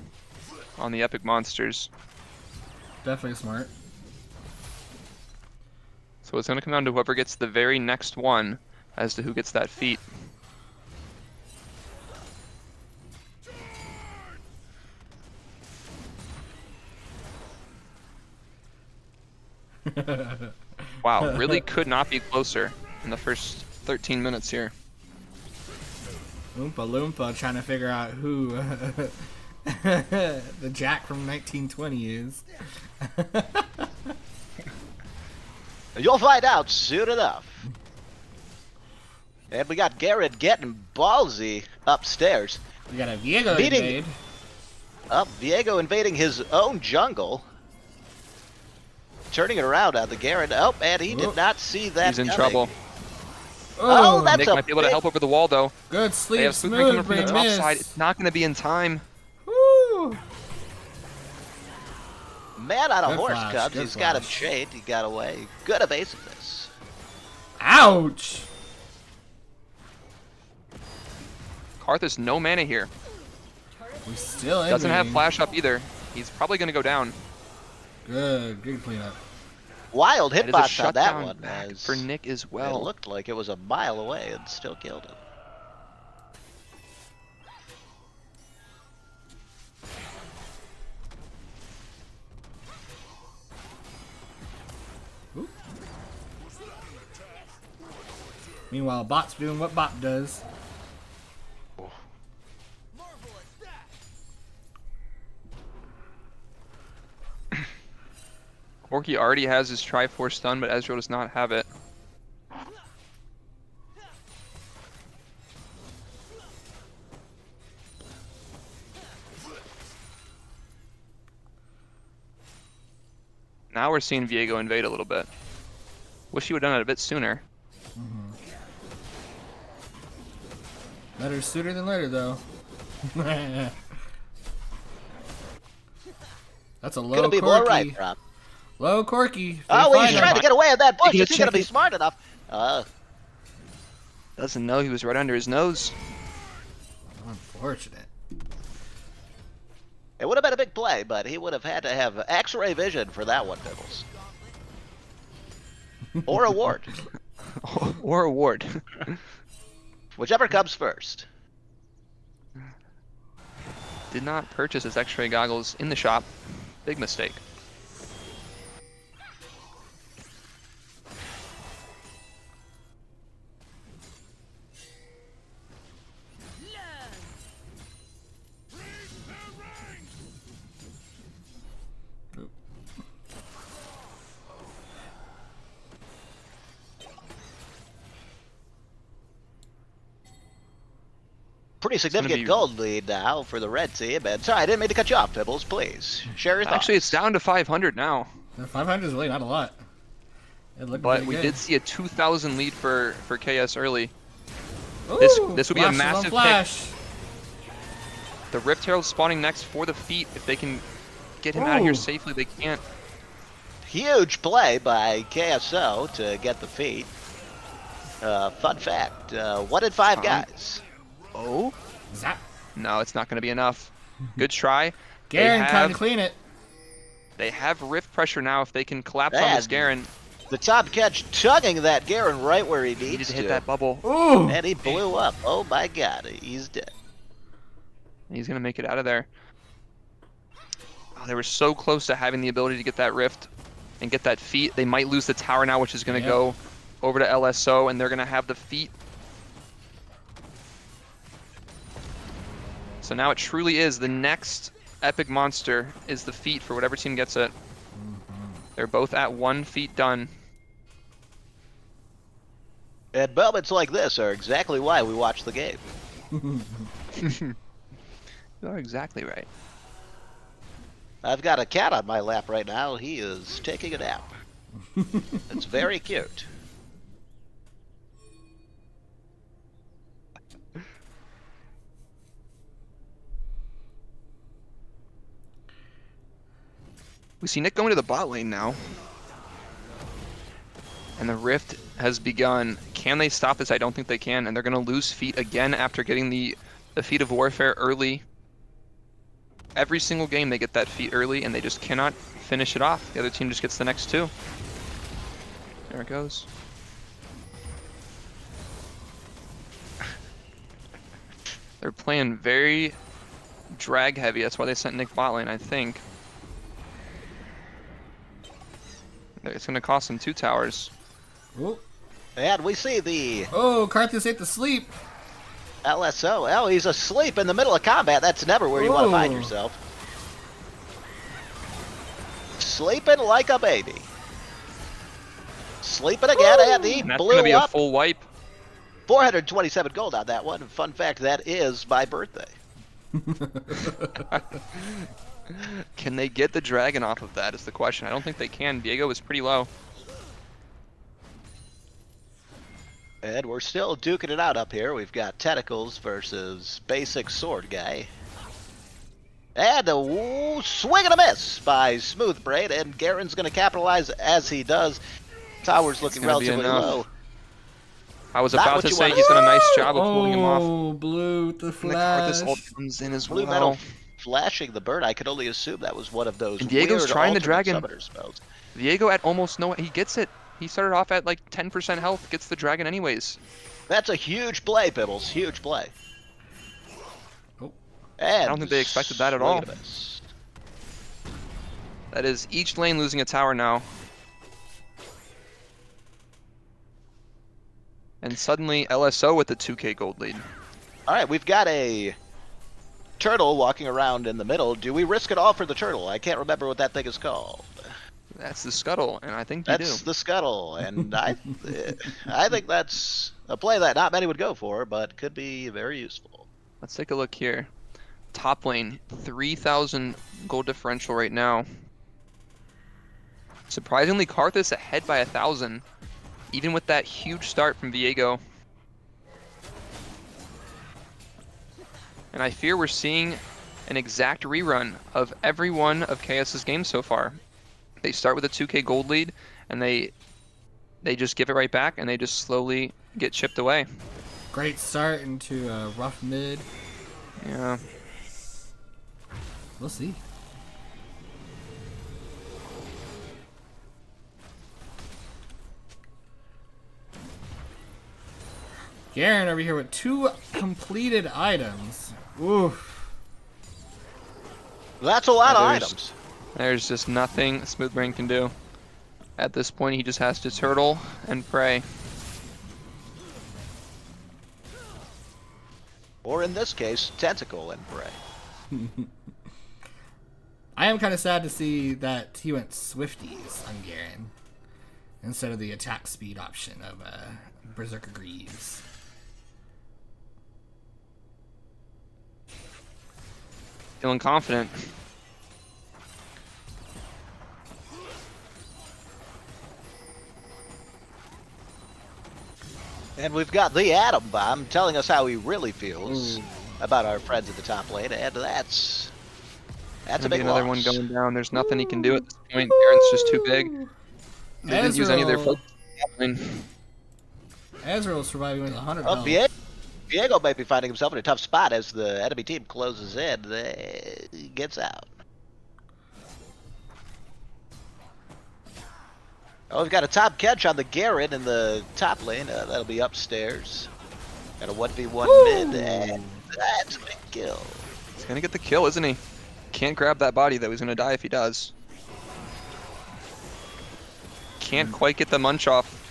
on the epic monsters. Definitely smart. So it's gonna come down to whoever gets the very next one as to who gets that feat. Wow, really could not be closer in the first 13 minutes here. Oompa Loompa trying to figure out who the Jack from 1920 is. You'll find out soon enough. And we got Garrett getting ballsy upstairs. We got a Viego Beating- invade. Up, Viego invading his own jungle. Turning it around on the Garrett. Oh, and he did not see that He's in coming. trouble. Oh, that's Nick a might be able to big- help over the wall though. Good They sleep, have Smooth coming smooth, from the but top miss. side. It's not going to be in time. Woo! Man on a Good horse, flash, Cubs. good He's got him flash. chained. He got away. Good evasiveness. Ouch! Karthus, no mana here. We still Doesn't have invading. flash up either. He's probably going to go down. Good cleanup. Wild That is a hitbox on that shutdown one. back As for Nick as it well. looked like it was a mile away and still killed him. Meanwhile, Bot's doing what Bot does. Corki already has his Triforce stun, but Ezreal does not have it. Now we're seeing Viego invade a little bit. Wish he would have done it a bit sooner. Better sooner than later, though. That's a low Gonna be Corky. more right, Rob. Low Corky. Oh, well, he's trying to get away at that bush. You Is he can gonna be check it. smart enough? Doesn't know he was right under his nose. Unfortunate. It would have been a big play, but he would have had to have X-ray vision for that one, Bibbles. Or a ward. Or a ward. Whichever comes first. Did not purchase his X-ray goggles in the shop. Big mistake. Pretty significant be- gold lead now for the red team. And sorry, I didn't mean to cut you off, Bibbles. Please share your thoughts. Actually, it's down to 500 now. 500 is really not a lot. It looked But pretty we good. did see a 2,000 lead for KS early. Ooh, this would be a flashes on massive pick. flash. The Rift Herald spawning next for the feat. If they can get him out of here Ooh. safely, they can't. Huge play by KSO to get the feat. Fun fact, 1 in 5 guys. Oh? Zap. No, it's not going to be enough. Good try. Garen they trying have, to clean it. they have Rift pressure now. If they can collapse on this Man. Garen, The top catch tugging that Garen right where he he needed needs to hit that bubble. Ooh. And he blew up. Oh my god, he's dead. He's going to make it out of there. Oh, they were so close to having the ability to get that Rift and get that feat. They might lose the tower now, which is going to go over to LSO, and they're going to have the feat. So now it truly is the next epic monster is the feat for whatever team gets it. They're both at 1 feat done. And moments like this are exactly why we watch the game. You are exactly right. I've got a cat on my lap right now. He is taking a nap. It's very cute. We see Nick going to the bot lane now. And the rift has begun. Can they stop this? I don't think they can, and they're going to lose feet again after getting the feat of warfare early. Every single game they get that feat early, and they just cannot finish it off. The other team just gets the next two. There it goes. They're playing very drag heavy. That's why they sent Nick bot lane, I think. It's going to cost them 2 towers. Oh, And we see the oh, Karthus ate the sleep. LSO. Oh, he's asleep in the middle of combat. That's never where you want to find Ooh. yourself. Sleeping like a baby. Sleeping again, and he And that's blew going to be a up. full wipe. 427 gold on that one. Fun fact, that is my birthday. Can they get the dragon off of that is the question. I don't think they can. Diego is pretty low. And we're still duking it out up here. We've got Tentacles versus Basic Sword Guy. And a swing and a miss by Smooth Braid, and Garen's going to capitalize as he does. Tower's looking gonna be relatively enough. low. I was Not about what to you say wanna he's see. done a nice job of holding him off. Oh, blue with the And the flash. Karthus ult comes in as Blue well. Metal flashing the bird. I could only assume that was one of those And Diego's weird trying the ultimate dragon. summoner spells. Diego at almost no, he gets it. He started off at like 10% health, gets the dragon anyways. That's a huge play, Pibbles. Huge play. Oh. And I don't think they expected that at swing all. and a miss. That is each lane losing a tower now. And suddenly LSO with the 2k gold lead. All right, we've got a turtle walking around in the middle. Do we risk it all for the turtle? I can't remember what that thing is called. That's the scuttle, and I think you That's do. the scuttle, and I think that's a play that not many would go for, but could be very useful. Let's take a look here. Top lane, 3,000 gold differential right now. Surprisingly, Karthus ahead by 1,000, even with that huge start from Viego. And I fear we're seeing an exact rerun of every one of KS's games so far. They start with a 2k gold lead, and they just give it right back, and they just slowly get chipped away. Great start into a rough mid. Yeah. We'll see. Garen over here with 2 completed items. Oof. That's a lot of there's- items. There's just nothing Smoothbrain can do. At this point, he just has to turtle and pray. Or in this case, tentacle and pray. I am kind of sad to see that he went Swifties on Garen instead of the attack speed option of Berserker Greaves. Feeling confident. And we've got the Atom Bomb telling us how he really feels Ooh. about our friends at the top lane, and that's a Gonna be big another loss. one going down. There's nothing he can do at this point. Garen's just too big. They didn't use any of their Ezreal. focus. Ezreal surviving with 100 Well, health. Viego may be finding himself in a tough spot as the enemy team closes in. He gets out. Oh, we've got a top catch on the Garen in the top lane. That'll be upstairs. Got a 1v1 mid, and that's a big kill. He's gonna get the kill, isn't he? Can't grab that body though. He's gonna die if he does. Can't quite get the munch off.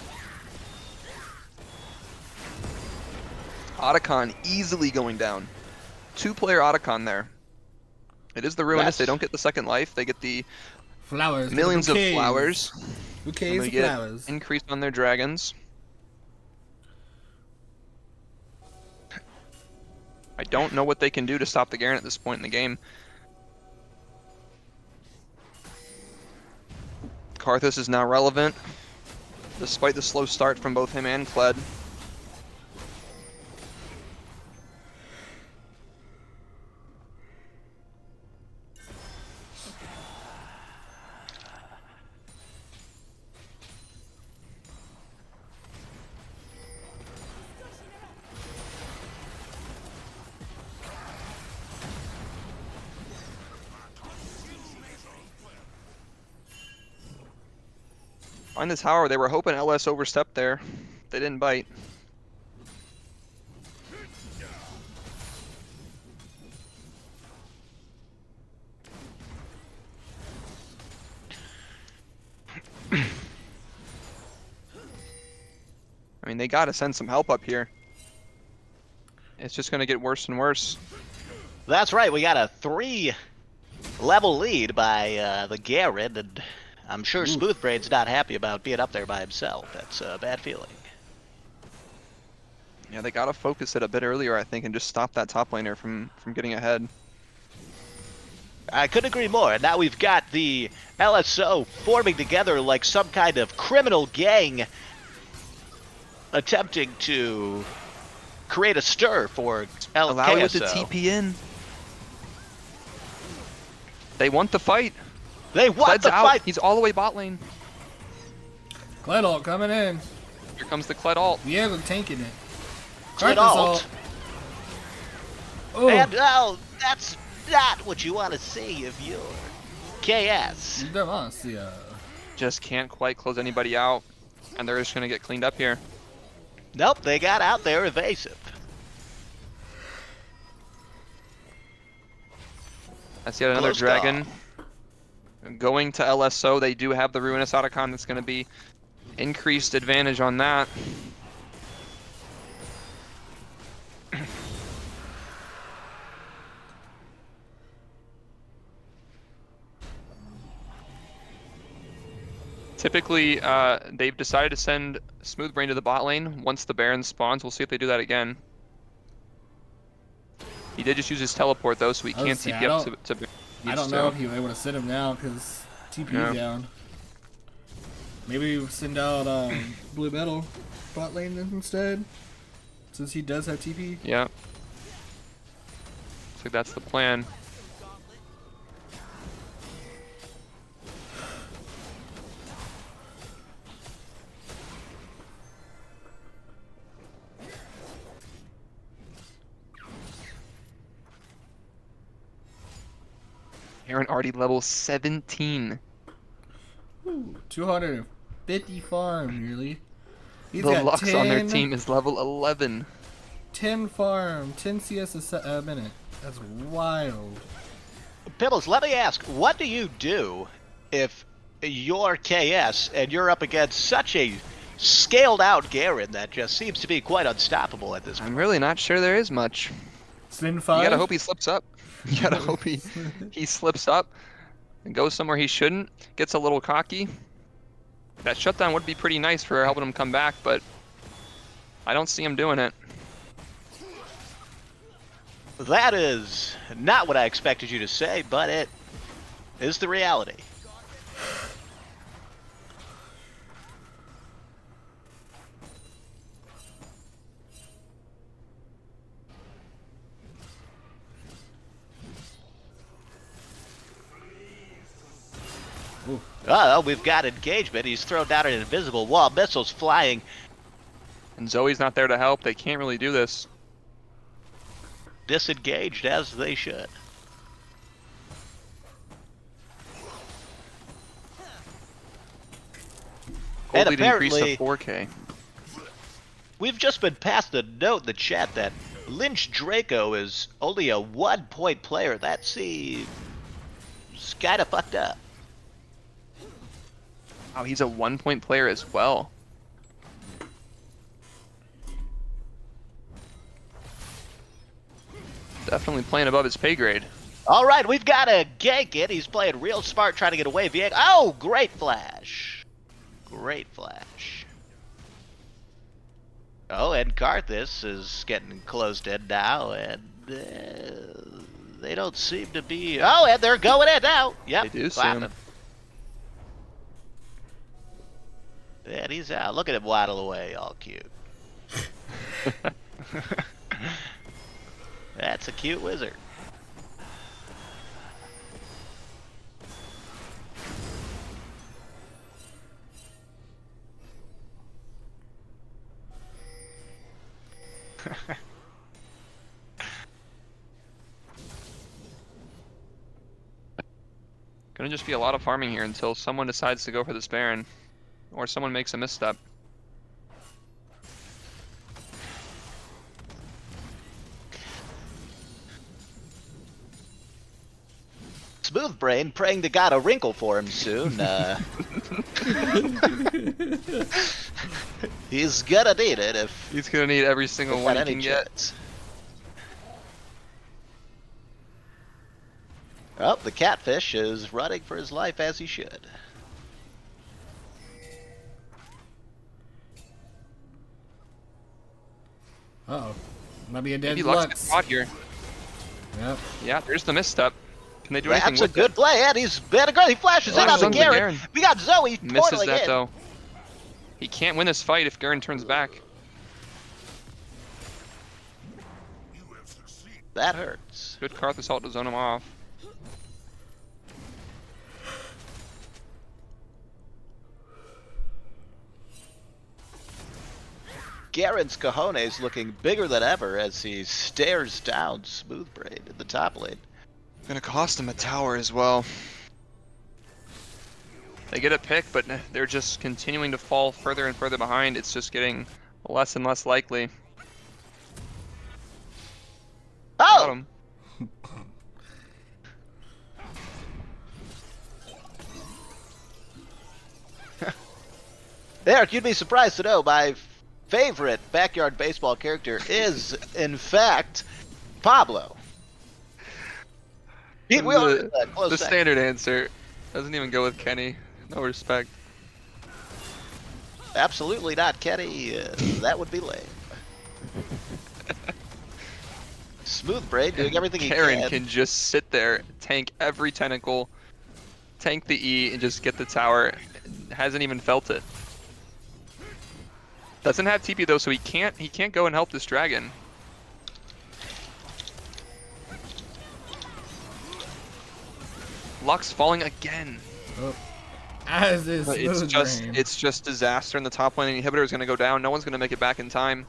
Otacon easily going down. 2-player Otacon there. It is the Ruinous. They don't get the second life. They get the Flowers. millions of bouquets. flowers. And Bouquets they of get flowers. increase on their dragons. I don't know what they can do to stop the Garen at this point in the game. Karthus is now relevant, despite the slow start from both him and Kled. Find the tower. They were hoping LS overstepped there. They didn't bite. I mean, they gotta send some help up here. It's just gonna get worse and worse. That's right. We got a 3-level lead by the Garen, and I'm sure Smoothbrain's not happy about being up there by himself. That's a bad feeling. Yeah, they gotta focus it a bit earlier, I think, and just stop that top laner from getting ahead. I couldn't agree more. And now we've got the LSO forming together like some kind of criminal gang, attempting to create a stir for Allow it with the KSO. TP in. They want the fight. They want Kled's the out. fight. He's all the way bot lane. Kled ult coming in. Here comes the Kled ult. Yeah, they're tanking it. Kled Karthus ult. Oh, And oh, that's not what you want to see if you're KS. Demacia. Just can't quite close anybody out, and they're just gonna get cleaned up here. Nope, they got out there evasive. That's yet another Close dragon. Going to LSO, they do have the Ruinous Otacon. That's going to be increased advantage on that. Typically, they've decided to send Smoothbrain to the bot lane once the Baron spawns. We'll see if they do that again. He did just use his teleport though, so he I was can't saying, TP I up don't- to I don't know if he would have sent him now because TP Yeah. down. Maybe we send out Blue Metal bot lane instead, since he does have TP. Yeah. Looks like that's the plan. Aaron already level 17. 250 farm nearly. He's The got Lux 10, on their team is level 11. 10 farm, 10 CS a minute. That's wild. Pibbles, let me ask, what do you do if you're KS and you're up against such a scaled out Garen that just seems to be quite unstoppable at this point? I'm really not sure there is much. Spin You 5. gotta hope he slips up. You gotta hope he slips up and goes somewhere he shouldn't. Gets a little cocky. That shutdown would be pretty nice for helping him come back, but I don't see him doing it. That is not what I expected you to say, but it is the reality. Oh, we've got engagement. He's thrown down an invisible wall. Missiles flying. And Zoe's not there to help. They can't really do this. Disengaged as they should. Gold And lead increase apparently- to 4K. We've just been passed a note in the chat that Lynch Draco is only a 1-point player. That seems kind of fucked up. Oh, he's a 1-point player as well. Definitely playing above his pay grade. All right, we've got a gank it. He's playing real smart, trying to get away. Oh, great flash. Great flash. Oh, and Karthus is getting closed in now, and they don't seem to be... Oh, and they're going in now. Yep, They do clapping. soon. And he's out. Look at him waddle away, all cute. That's a cute wizard. Gonna just be a lot of farming here until someone decides to go for this Baron, or someone makes a misstep. Smooth Brain praying to God a wrinkle for him soon. He's gonna need it if He's gonna need every single he's one got he any can get. chance. Oh, the catfish is running for his life as he should. Uh-oh. Might be a dead Maybe Lux Lux. gets caught here. Yep. Yeah, there's the misstep. Can they do anything That's a with good it? play, and he's been a great. He flashes in on the Flashes on the Garen. Garen. We got Zoe Misses portaling that in. though. He can't win this fight if Garen turns back. That hurts. Good Karth assault to zone him off. Garen's cojones looking bigger than ever as he stares down Smooth Brain in the top lane. Gonna cost him a tower as well. They get a pick, but they're just continuing to fall further and further behind. It's just getting less and less likely. Got Oh! him. Eric, you'd be surprised to know my favorite backyard baseball character is, in fact, Pablo. We all did that. Close The second. standard answer doesn't even go with Kenny. No respect. Absolutely not, Kenny. That would be lame. Smooth Brain doing everything he Karen can just sit there, tank every tentacle, tank the E, and just get the tower. Hasn't even felt it. Doesn't have TP though, so he can't go and help this dragon. Lux falling again. Oh. As is But Smooth it's just disaster in the top lane. The inhibitor is gonna go down. No one's gonna make it back in time.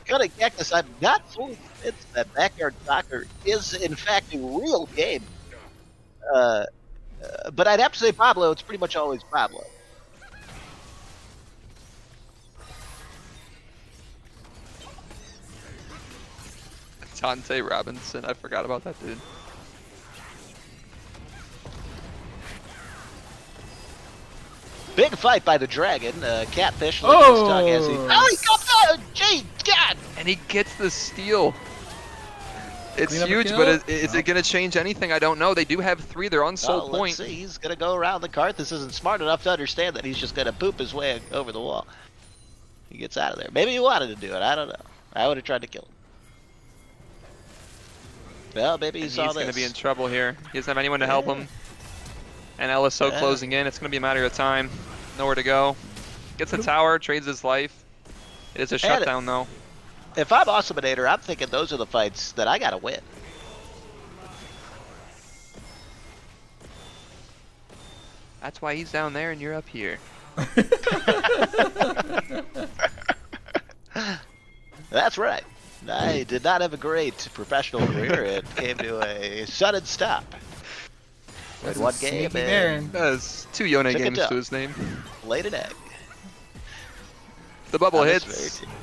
Gonna Cactus, I'm not fully convinced that backyard soccer is, in fact, a real game. But I'd have to say Pablo. It's pretty much always Pablo. Dante Robinson, I forgot about that dude. Big fight by the dragon. Catfish licking his tongue as he. Oh, he comes out! Gee, God! And he gets the steal. It's Clean up a huge, kill? but is it going to change anything? I don't know. They do have 3. They're on soul Let's point. see. He's gonna go around the cart. This isn't smart enough to understand that he's just gonna poop his way over the wall. He gets out of there. Maybe he wanted to do it. I don't know. I would have tried to kill him. Well, maybe he And saw he's this. going to be in trouble here. He doesn't have anyone to help him. And LSO Yeah. closing in. It's going to be a matter of time. Nowhere to go. Gets a tower, trades his life. It is a shutdown though. If I'm Awesominator, I'm thinking those are the fights that I gotta win. That's why he's down there and you're up here. That's right. I did not have a great professional career. It came to a sudden stop. Played one game Sneaky and Baron. That's 2 Yone Took it games down. to his name. laid an egg. The bubble On this hits. very team.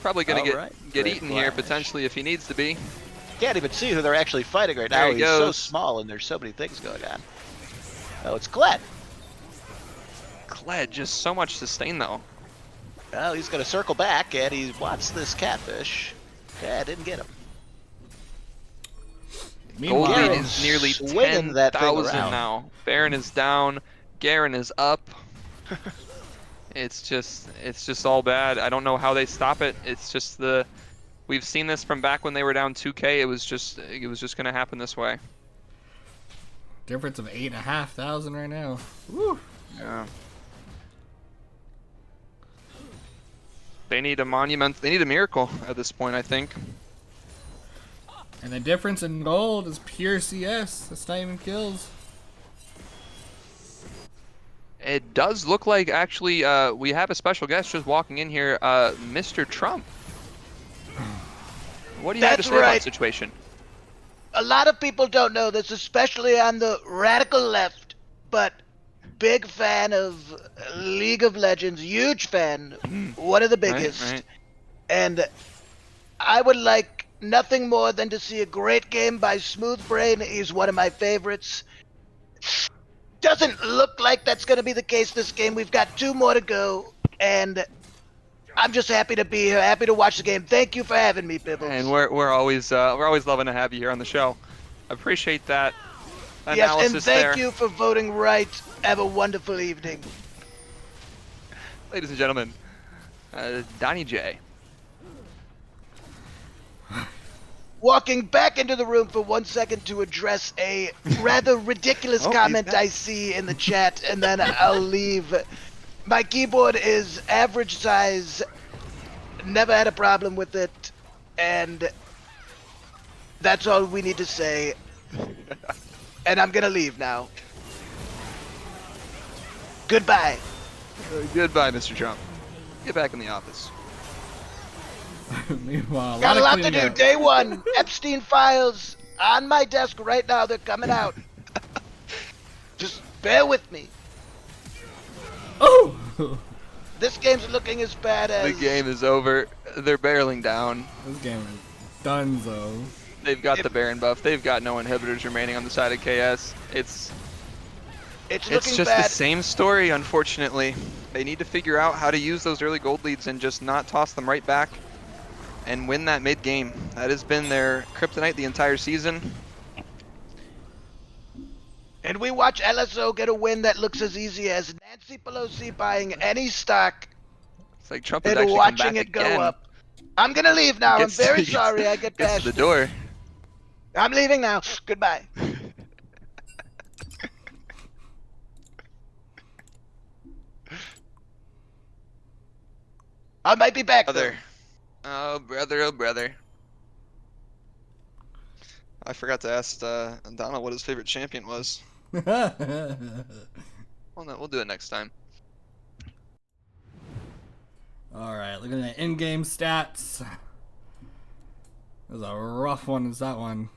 Probably going to Alright, get great eaten here flash. potentially if he needs to be. Can't even see who they're actually fighting right now. There he He's so goes. small and there's so many things going on. Oh, it's Kled. Kled, just so much sustain though. Well, he's going to circle back and he wants this catfish. Yeah, didn't get him. Meanwhile, Gold lead Garen's is nearly swinging that thing 10,000 around. now. Baron is down. Garen is up. It's just all bad. I don't know how they stop it. It's just we've seen this from back when they were down 2K. It was just gonna happen this way. difference of 8,500 right now. Woo. Yeah. They need a monument. They need a miracle at this point, I think. And the difference in gold is pure CS. It's not even kills. It does look like, actually, we have a special guest just walking in here, Mr. Trump. What do you have to That's say about the right. situation? A lot of people don't know this, especially on the radical left, but big fan of League of Legends, huge fan, one of the biggest. Right. And I would like nothing more than to see a great game by Smooth Brain. He's one of my favorites. Doesn't look like that's going to be the case this game. We've got 2 more to go, and I'm just happy to be here, happy to watch the game. Thank you for having me, Bibbles. And we're always loving to have you here on the show. Appreciate that Yes, analysis and thank there. you for voting right. Have a wonderful evening. Ladies and gentlemen, Donnie J. Walking back into the room for 1 second to address a rather ridiculous Oh, he's comment back. I see in the chat, and then I'll leave. My keyboard is average size, never had a problem with it, and that's all we need to say. And I'm gonna leave now. Goodbye. Goodbye, Mr. Trump. Get back in the office. Meanwhile, Got a lot to cleaning do. up. Day 1. Epstein files on my desk right now. They're coming out. Just bear with me. Oh! This game's looking as bad as... The game is over. They're barreling down. This game is donezo. They've got the Baron buff. They've got no inhibitors remaining on the side of KS. It's It's looking just bad. the same story, unfortunately. They need to figure out how to use those early gold leads and just not toss them right back and win that mid game. That has been their kryptonite the entire season. And we watch LSO get a win that looks as easy as Nancy Pelosi buying any stock It's like Trump has and actually come watching back it go again. up. I'm gonna leave now. I'm Gets to- very gets- sorry I get Gets to the passionate. door. I'm leaving now. Goodbye. I might be back though. Brother. Oh, brother, oh, brother. I forgot to ask Donald what his favorite champion was. Well, no, we'll do it next time. Alright, looking at in-game stats. That was a rough one, is that one.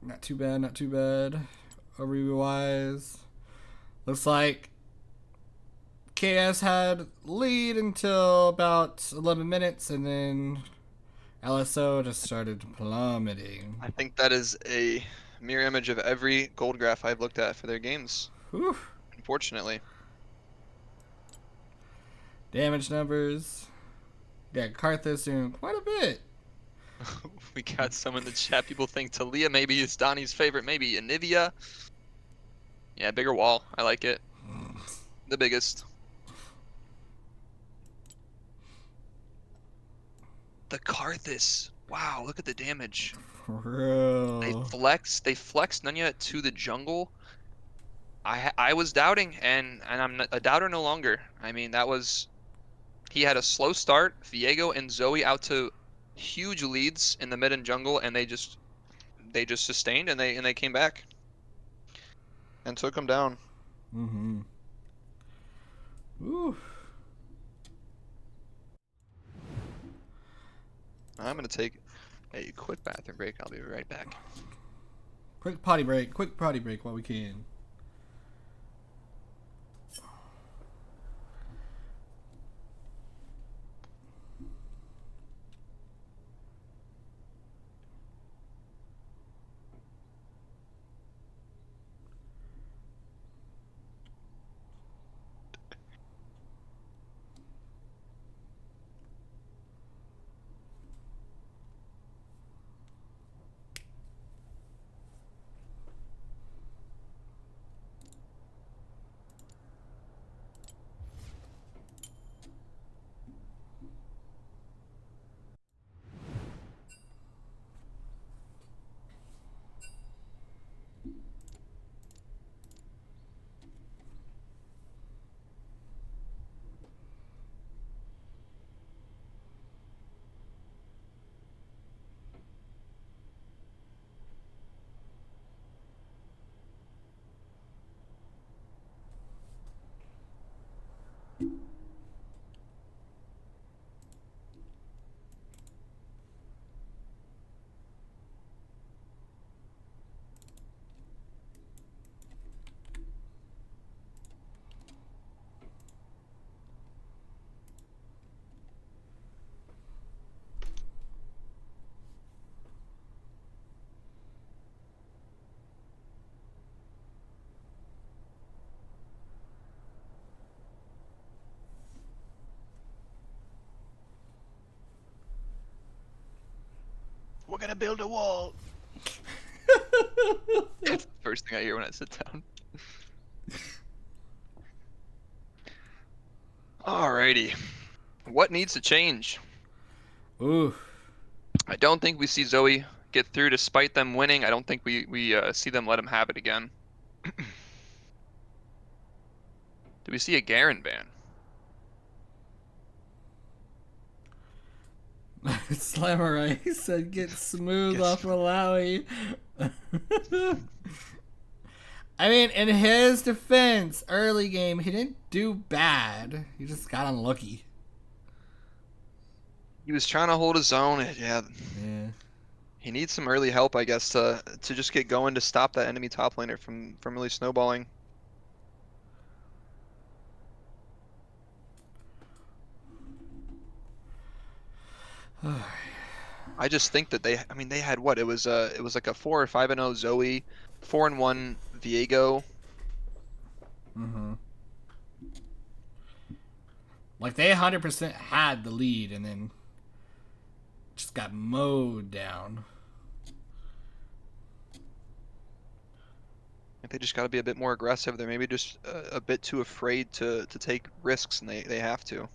Not too bad, not too bad. Overview-wise. Looks like KS had lead until about 11 minutes, and then LSO just started plummeting. I think that is a mirror image of every gold graph I've looked at for their games, Whew. unfortunately. Damage numbers. Yeah, Karthus doing quite a bit. We got some in the chat. People think Talia maybe is Donnie's favorite, maybe Anivia. Yeah, bigger wall. I like it. The biggest. The Karthus. Wow, look at the damage. For They real. flexed Nunya to the jungle. I was doubting, and I'm a doubter no longer. I mean, he had a slow start. Viego and Zoe out to huge leads in the mid and jungle, and they just sustained, and they came back and took him down. Mm-hmm. Ooh. I'm gonna take a quick bathroom break. I'll be right back. Quick potty break while we can. build a wall. That's the first thing I hear when I sit down. Alrighty. What needs to change? Ooh. I don't think we see Zoe get through despite them winning. I don't think we see them let him have it again. Do we see a Garen ban? Slamurai said get smooth off Malawi. I mean, in his defense, early game, he didn't do bad. He just got unlucky. He was trying to hold his own. Yeah. He needs some early help, I guess, to just get going to stop that enemy top laner from really snowballing. I just think that I mean, they had what? It was like a 4 or 5-0 Zoe, 4-1 Viego. Mm-hmm. Like, they 100% had the lead and then just got mowed down. They just got to be a bit more aggressive. They're maybe just a bit too afraid to take risks, and they have to.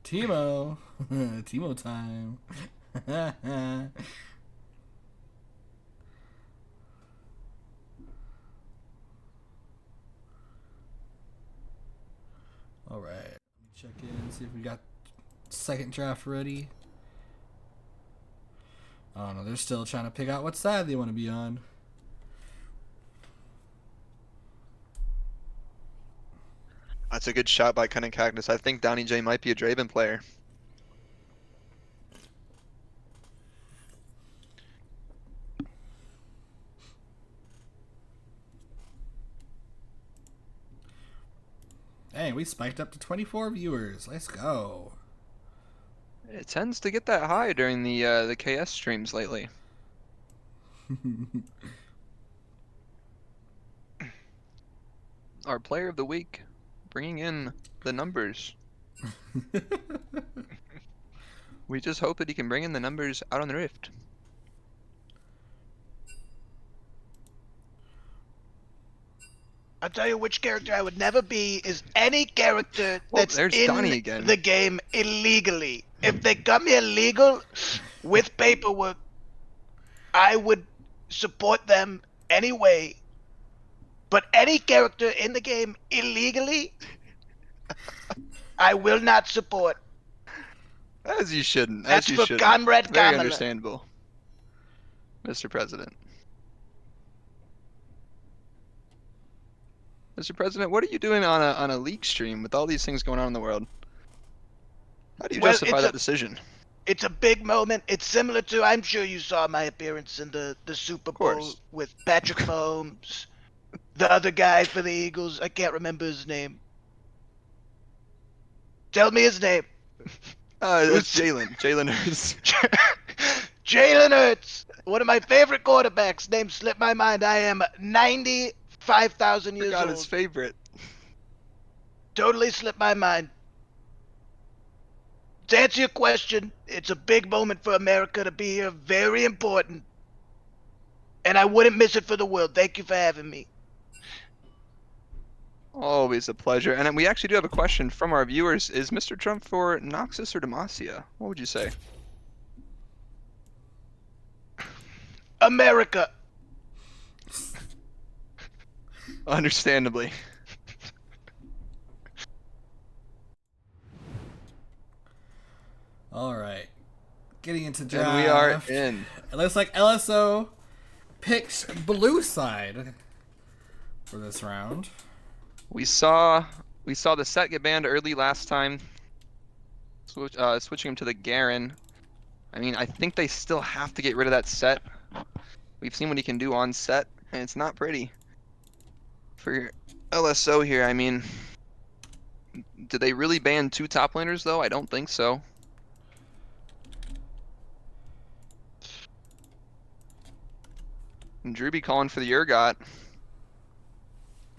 Teemo. Teemo time. All right. Let me check in, see if we got second draft ready. I don't know. They're still trying to pick out what side they want to be on. That's a good shot by Cunning Cactus. I think Donnie J might be a Draven player. Hey, we spiked up to 24 viewers. Let's go. It tends to get that high during the KS streams lately. Our player of the week, bringing in the numbers. We just hope that he can bring in the numbers out on the Rift. I'll tell you which character I would never be is any character that's there's in Donnie again. the game illegally. If they come here legal with paperwork, I would support them anyway. But any character in the game illegally, I will not support. As you shouldn't. As That's you for shouldn't. Comrade Very Kamala. understandable, Mr. President. Mr. President, what are you doing on a league stream with all these things going on in the world? How do you justify that decision? It's a big moment. It's similar to, I'm sure you saw my appearance in the Super Bowl with Patrick Mahomes, the other guy for the Eagles. I can't remember his name. Tell me his name. It's Jalen. Jalen Hurts. Jalen Hurts, one of my favorite quarterbacks. Name slipped my mind. I am 95,000 years Forgot old. his favorite. Totally slipped my mind. To answer your question, it's a big moment for America to be here. Very important. And I wouldn't miss it for the world. Thank you for having me. Always a pleasure. And we actually do have a question from our viewers. Is Mr. Trump for Noxus or Demacia? What would you say? America. Understandably. All right. Getting into draft. And we are in. It looks like LSO picks blue side for this round. We saw the set get banned early last time. Switching him to the Garen. I mean, I think they still have to get rid of that set. We've seen what he can do on set, and it's not pretty. For LSO here, I mean, did they really ban 2 top laners though? I don't think so. And Drewby calling for the Urgot.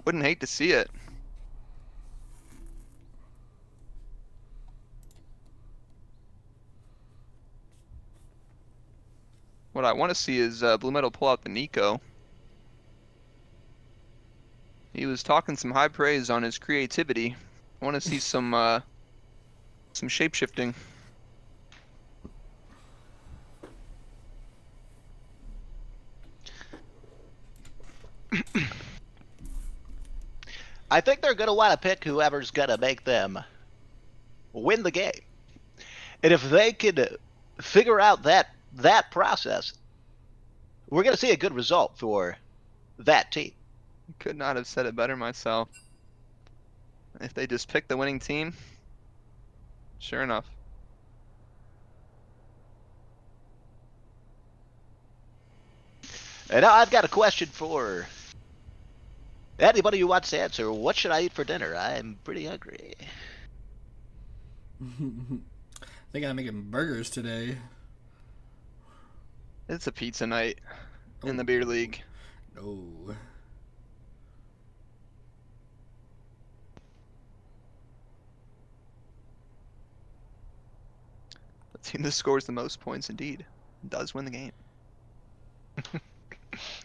Wouldn't hate to see it. What I want to see is Blue Metal pull out the Nico. He was talking some high praise on his creativity. I want to see some shape-shifting. I think they're going to want to pick whoever's going to make them win the game. And if they can figure out that process, we're going to see a good result for that team. Could not have said it better myself. If they just pick the winning team, sure enough. And now I've got a question for anybody who wants to answer. What should I eat for dinner? I'm pretty hungry. I think I'm making burgers today. It's a pizza night in the beer league. No. The team that scores the most points indeed does win the game.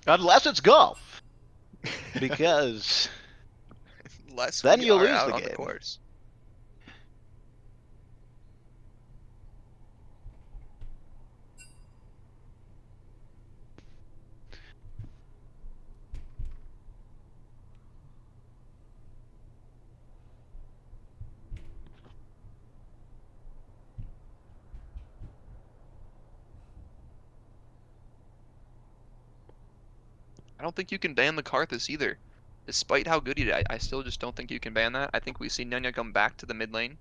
Unless it's golf. Because Unless then we you are lose out the on the game. course. I don't think you can ban the Karthus either. Despite how good he did, I still just don't think you can ban that. I think we see Nenya come back to the mid lane.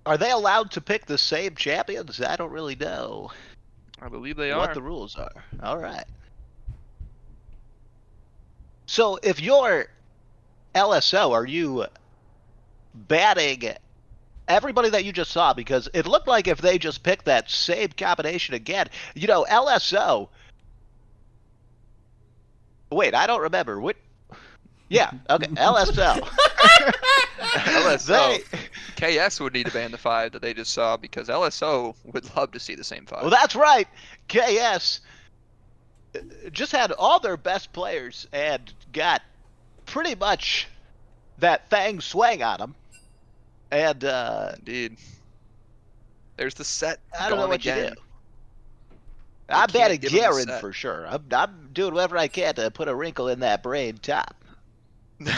Are they allowed to pick the same champions? I don't really know I believe they what are. the rules are. All right. So if you're LSO, are you banning everybody that you just saw? Because it looked like if they just picked that same combination again, LSO. Wait, I don't remember. What? Yeah, okay, LSO. LSO. KS would need to ban the 5 that they just saw because LSO would love to see the same 5. Well, that's right. KS just had all their best players and got pretty much that Fang swang on them. And Indeed. There's the set I don't know gone what again. you do. They I'm can't banning give him the Garen set. for sure. I'm doing whatever I can to put a wrinkle in that brain top.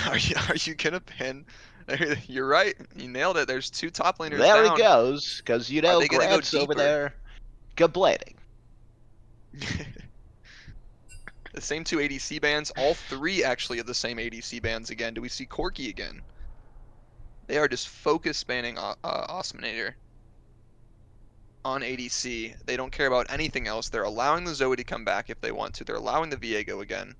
Are you gonna ban? You're right. You nailed it. There's 2 top laners There down. he goes, because Are they gonna go Grant's over deeper? there complaining. The same 2 ADC bans, all 3 actually of the same ADC bans again. Do we see Corki again? They are just focus banning Osminator on ADC. They don't care about anything else. They're allowing the Zoe to come back if they want to. They're allowing the Viego again.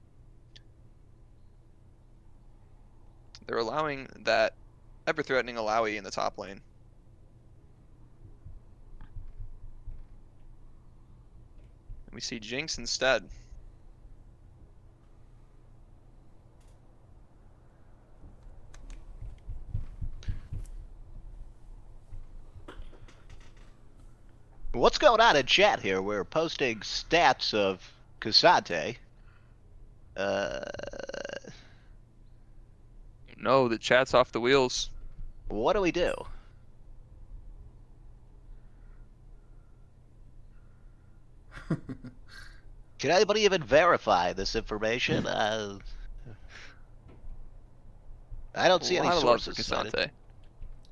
They're allowing that ever-threatening Alawi in the top lane. And we see Jinx instead. What's going on in chat here? We're posting stats of Cassante. No, the chat's off the wheels. What do we do? Can anybody even verify this information? I don't see A any lot of love for sources cited. Cassante.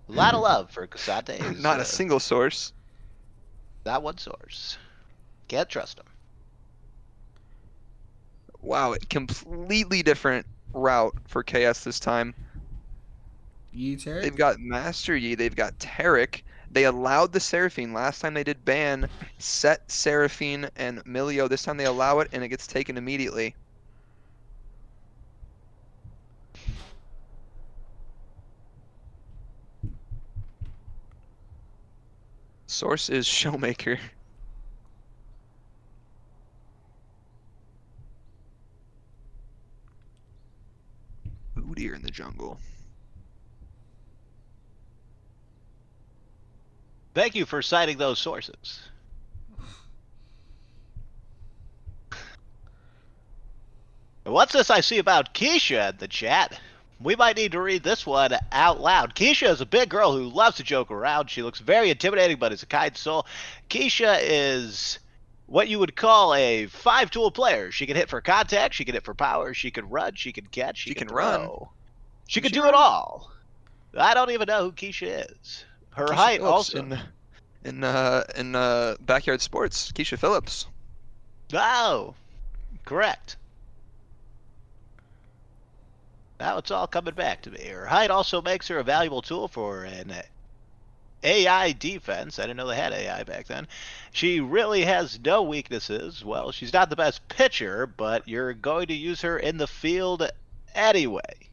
A lot of love for Cassante. Not a single source. Not one source. Can't trust him. Wow, completely different route for KS this time. Yi-Tarek? They've got Master Yi, they've got Tarek. They allowed the Seraphine. Last time they did ban Set, Seraphine, and Milio. This time they allow it, and it gets taken immediately. Source is Showmaker. Udyr in the jungle. Thank you for citing those sources. What's this I see about Keisha in the chat? We might need to read this one out loud. Keisha is a big girl who loves to joke around. She looks very intimidating, but is a kind soul. Keisha is what you would call a 5-tool player. She can hit for contact, she can hit for power, she can run, she can catch, she can run. throw. She Can can she do run? it all. I don't even know who Keisha is. Her Keisha height Phillips also. in Backyard Sports. Keisha Phillips. Oh, correct. Now it's all coming back to me. Her height also makes her a valuable tool for an AI defense. I didn't know they had AI back then. She really has no weaknesses. Well, she's not the best pitcher, but you're going to use her in the field anyway.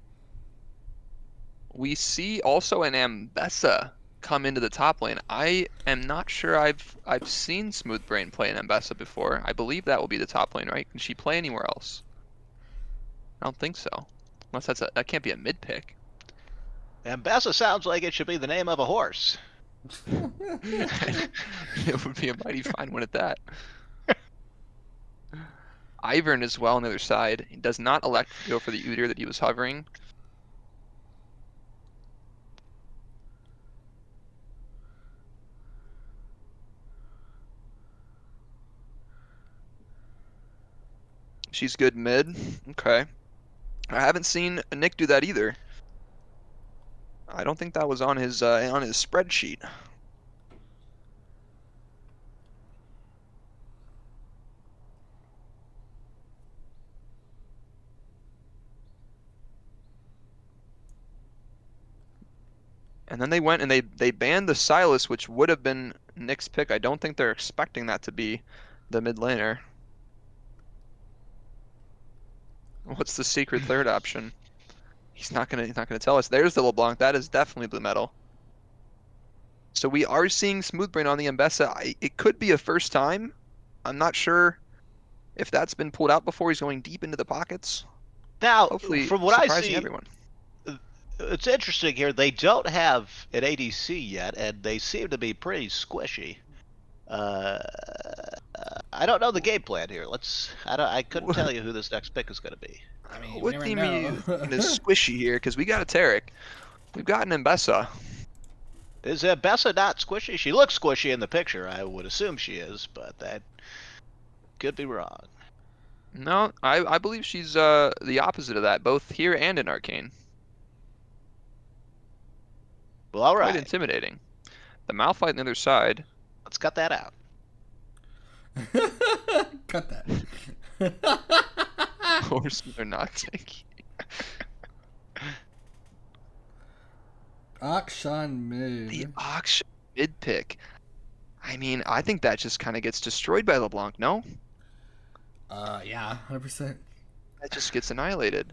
We see also an Ambessa come into the top lane. I am not sure I've seen Smooth Brain play an Ambessa before. I believe that will be the top lane, right? Can she play anywhere else? I don't think so. Unless that can't be a mid pick. Ambessa sounds like it should be the name of a horse. It would be a mighty fine one at that. Ivern as well on the other side. He does not elect to go for the Udyr that he was hovering. She's good mid. Okay. I haven't seen Nick do that either. I don't think that was on his spreadsheet. And then they went and they banned the Silas, which would have been Nick's pick. I don't think they're expecting that to be the mid laner. What's the secret third option? He's not gonna tell us. There's the LeBlanc. That is definitely blue metal. So we are seeing Smoothbrain on the Ambessa. It could be a first time. I'm not sure if that's been pulled out before. He's going deep into the pockets. Now, Hopefully from what I surprising see, everyone. it's interesting here. They don't have an ADC yet, and they seem to be pretty squishy. I don't know the game plan here. I couldn't tell you who this next pick is going to be. I mean, we What never do you know. mean is squishy here? Because we got a Tarek. We've got an Ambessa. Is Bessa not squishy? She looks squishy in the picture. I would assume she is, but that could be wrong. No, I believe she's the opposite of that, both here and in Arcane. Well, all Quite right. intimidating. The Malphite on the other side. Let's cut that out. Cut that. Horsemen are not taking. Akshan mid. The auction mid pick. I mean, I think that just kind of gets destroyed by LeBlanc, no? Yeah, 100%. That just gets annihilated.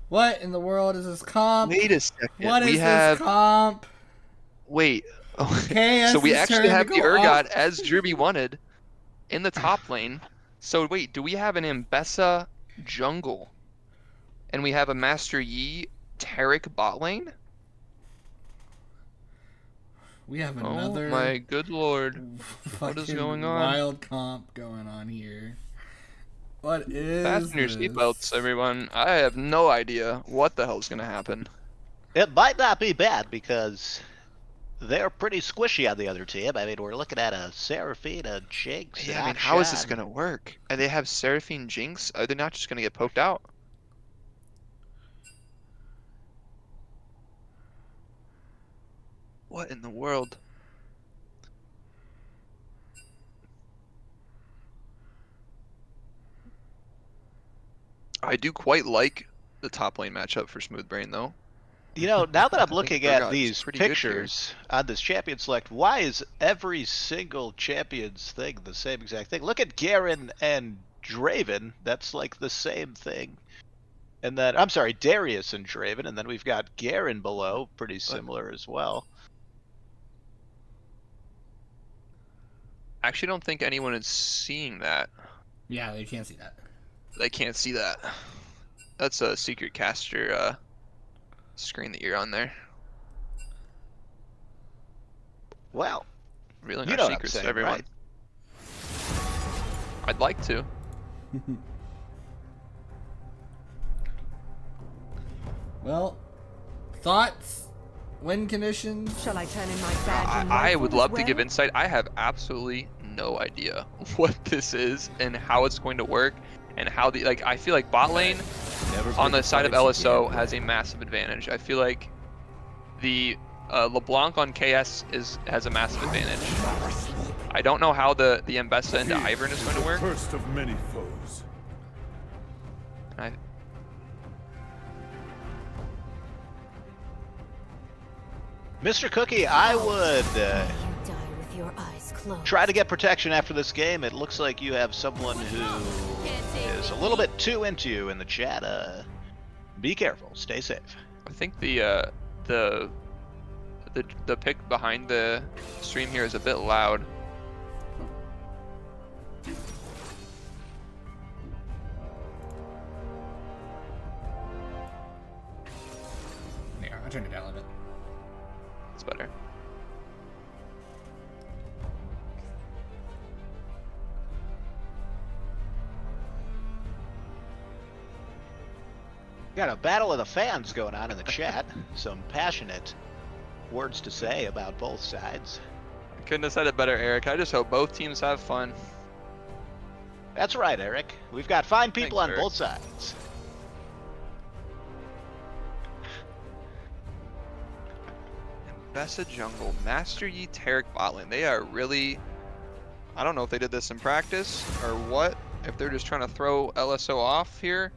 What in the world is this comp? Wait a second. What is we have... this comp? Wait. Oh, KS so we is actually turn to have the go Urgot off. as Drewby wanted in the top lane. So wait, do we have an Ambessa jungle? And we have a Master Yi Tarek bot lane? We have Oh another my good lord. What is fucking going on? wild comp going on here. What is Fasten your this? seatbelts, everyone. I have no idea what the hell's gonna happen. It might not be bad because they're pretty squishy on the other team. I mean, we're looking at a Seraphine, a Jinx, Yeah, an I mean, how is this Akshan. gonna work? And they have Seraphine Jinx? Are they not just gonna get poked out? What in the world? I do quite like the top lane matchup for Smooth Brain, though. You know, now that I I'm think looking Urgot at is these pretty good here. pictures on this champion select, why is every single champion's thing the same exact thing? Look at Garen and Draven. That's like the same thing. And then, I'm sorry, Darius and Draven, and then we've got Garen below, pretty similar as well. I actually don't think anyone is seeing that. Yeah, you can't see that. They can't see that. That's a secret caster screen that you're on there. Well, Revealing you our know what I'm secrets to saying, everyone. right? I'd like to. Well, thoughts? Win conditions? Shall I turn in my badge and I rifle would as love to well? give insight. I have absolutely no idea what this is and how it's going to work and how the I feel like bot lane on the side of LSO has a massive advantage. I feel like the LeBlanc on KS has a massive advantage. I don't know how the Mbessa into Ivern is going to work. First of many foes. I, Mr. Cookie, I would May you die with your eyes closed. try to get protection after this game. It looks like you have someone who is a little bit too into you in the chat. Be careful. Stay safe. I think the pick behind the stream here is a bit loud. There, I turned it down a little bit. It's better. Got a battle of the fans going on in the chat. Some passionate words to say about both sides. I couldn't have said it better, Eric. I just hope both teams have fun. That's right, Eric. We've got fine people Thanks, on Eric. both sides. Mbessa jungle, Master Yi, Taric bot lane. They are really... I don't know if they did this in practice or what. If they're just trying to throw LSO off here.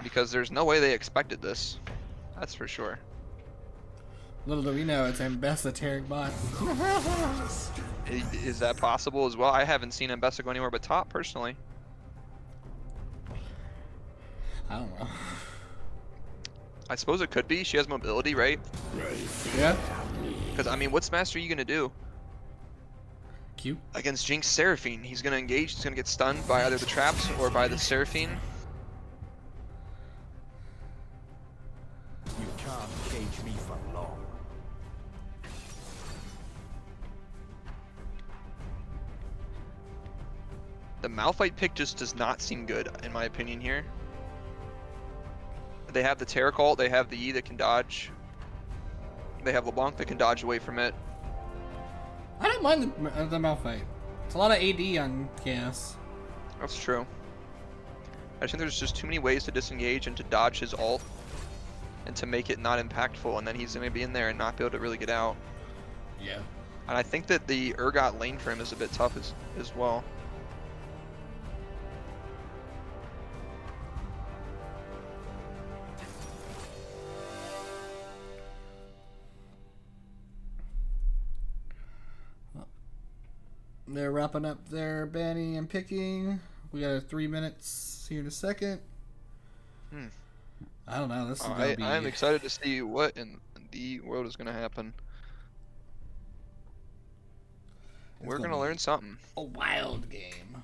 Because there's no way they expected this. That's for sure. Little do we know, it's Mbessa Tarek bot. Is that possible as well? I haven't seen Mbessa go anywhere but top, personally. I don't know. I suppose it could be. She has mobility, right? Yeah? Because, I mean, what's Master Yi going to do? Q? Against Jinx Seraphine. He's going to engage. He's going to get stunned by either the traps or by the Seraphine. You can't cage me for long. The Malphite pick just does not seem good, in my opinion, here. They have the Taric ult, they have the Yi that can dodge. They have LeBlanc that can dodge away from it. I don't mind the Malphite. It's a lot of AD on KS. That's true. I just think there's just too many ways to disengage and to dodge his ult. And to make it not impactful, and then he's gonna be in there and not be able to really get out. Yeah. And I think that the Urgot lane for him is a bit tough as well. They're wrapping up their banning and picking. We got 3 minutes here in a second. I don't know. This is gonna be. I'm excited to see what in the world is gonna happen. We're gonna learn something. a wild game.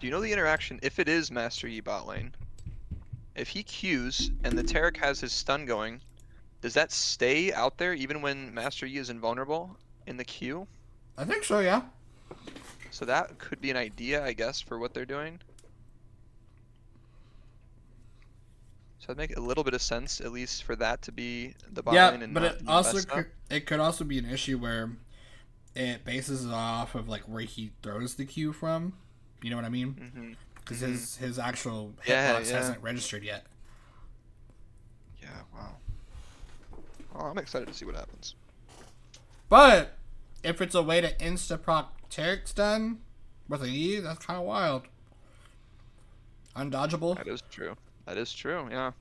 Do you know the interaction if it is Master Yi bot lane? If he Qs and the Taric has his stun going, does that stay out there even when Master Yi is invulnerable in the Q? I think so, yeah. So that could be an idea, I guess, for what they're doing. So that'd make a little bit of sense, at least for that to be the bot Yeah, lane and but not it the also Mbessa. could also be an issue where it bases off of like where he throws the Q from. You know what I mean? because his actual Yeah, hitbox yeah. hasn't registered yet. Yeah, wow. Oh, I'm excited to see what happens. But if it's a way to insta-proc Tarek's done with an E, that's kind of wild. Undodgeable. That is true. That is true, yeah.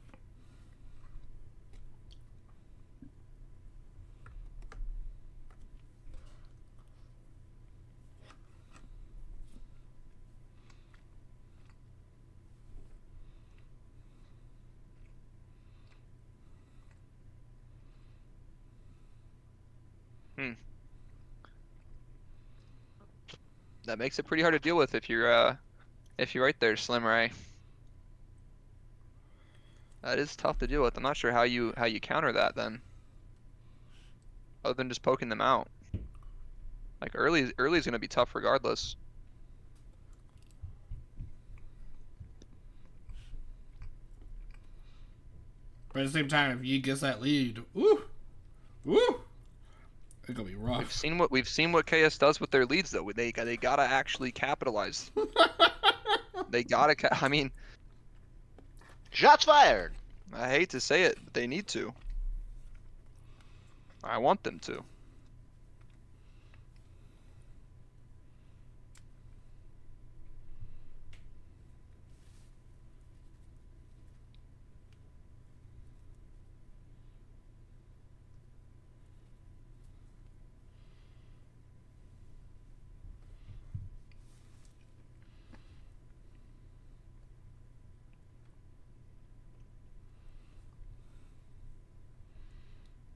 That makes it pretty hard to deal with if you're right there, Slim Ray. That is tough to deal with. I'm not sure how you counter that then. Other than just poking them out. Like early is gonna be tough regardless. But at the same time, if he gets that lead, woo, it's gonna be rough. We've seen what KS does with their leads though. They gotta actually capitalize. They gotta. I mean, Shots fired. I hate to say it, but they need to. I want them to.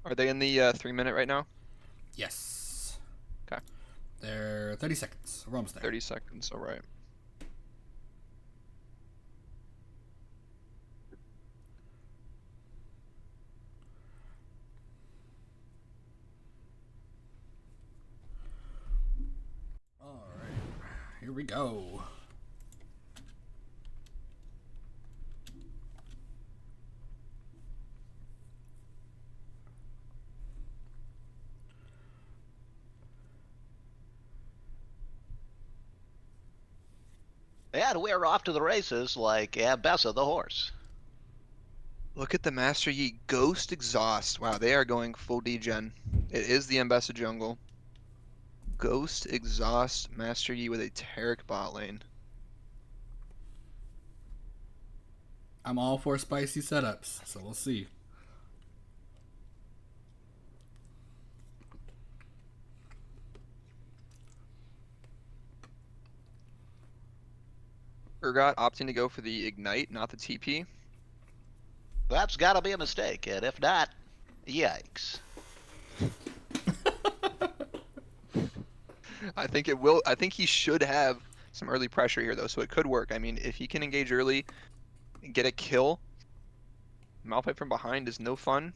Are they in the 3-minute right now? Yes. Okay. They're 30 seconds. We're almost there. 30 seconds, all right. All right. Here we go. And we're off to the races like Bessa the horse. Look at the Master Yi Ghost Exhaust. Wow, they are going full degen. It is the Ambessa jungle. Ghost Exhaust Master Yi with a Taric bot lane. I'm all for spicy setups, so we'll see. Urgot opting to go for the Ignite, not the TP. That's got to be a mistake, and if not, yikes. I think it will. I think he should have some early pressure here, though, so it could work. I mean, if he can engage early and get a kill, Malphite from behind is no fun.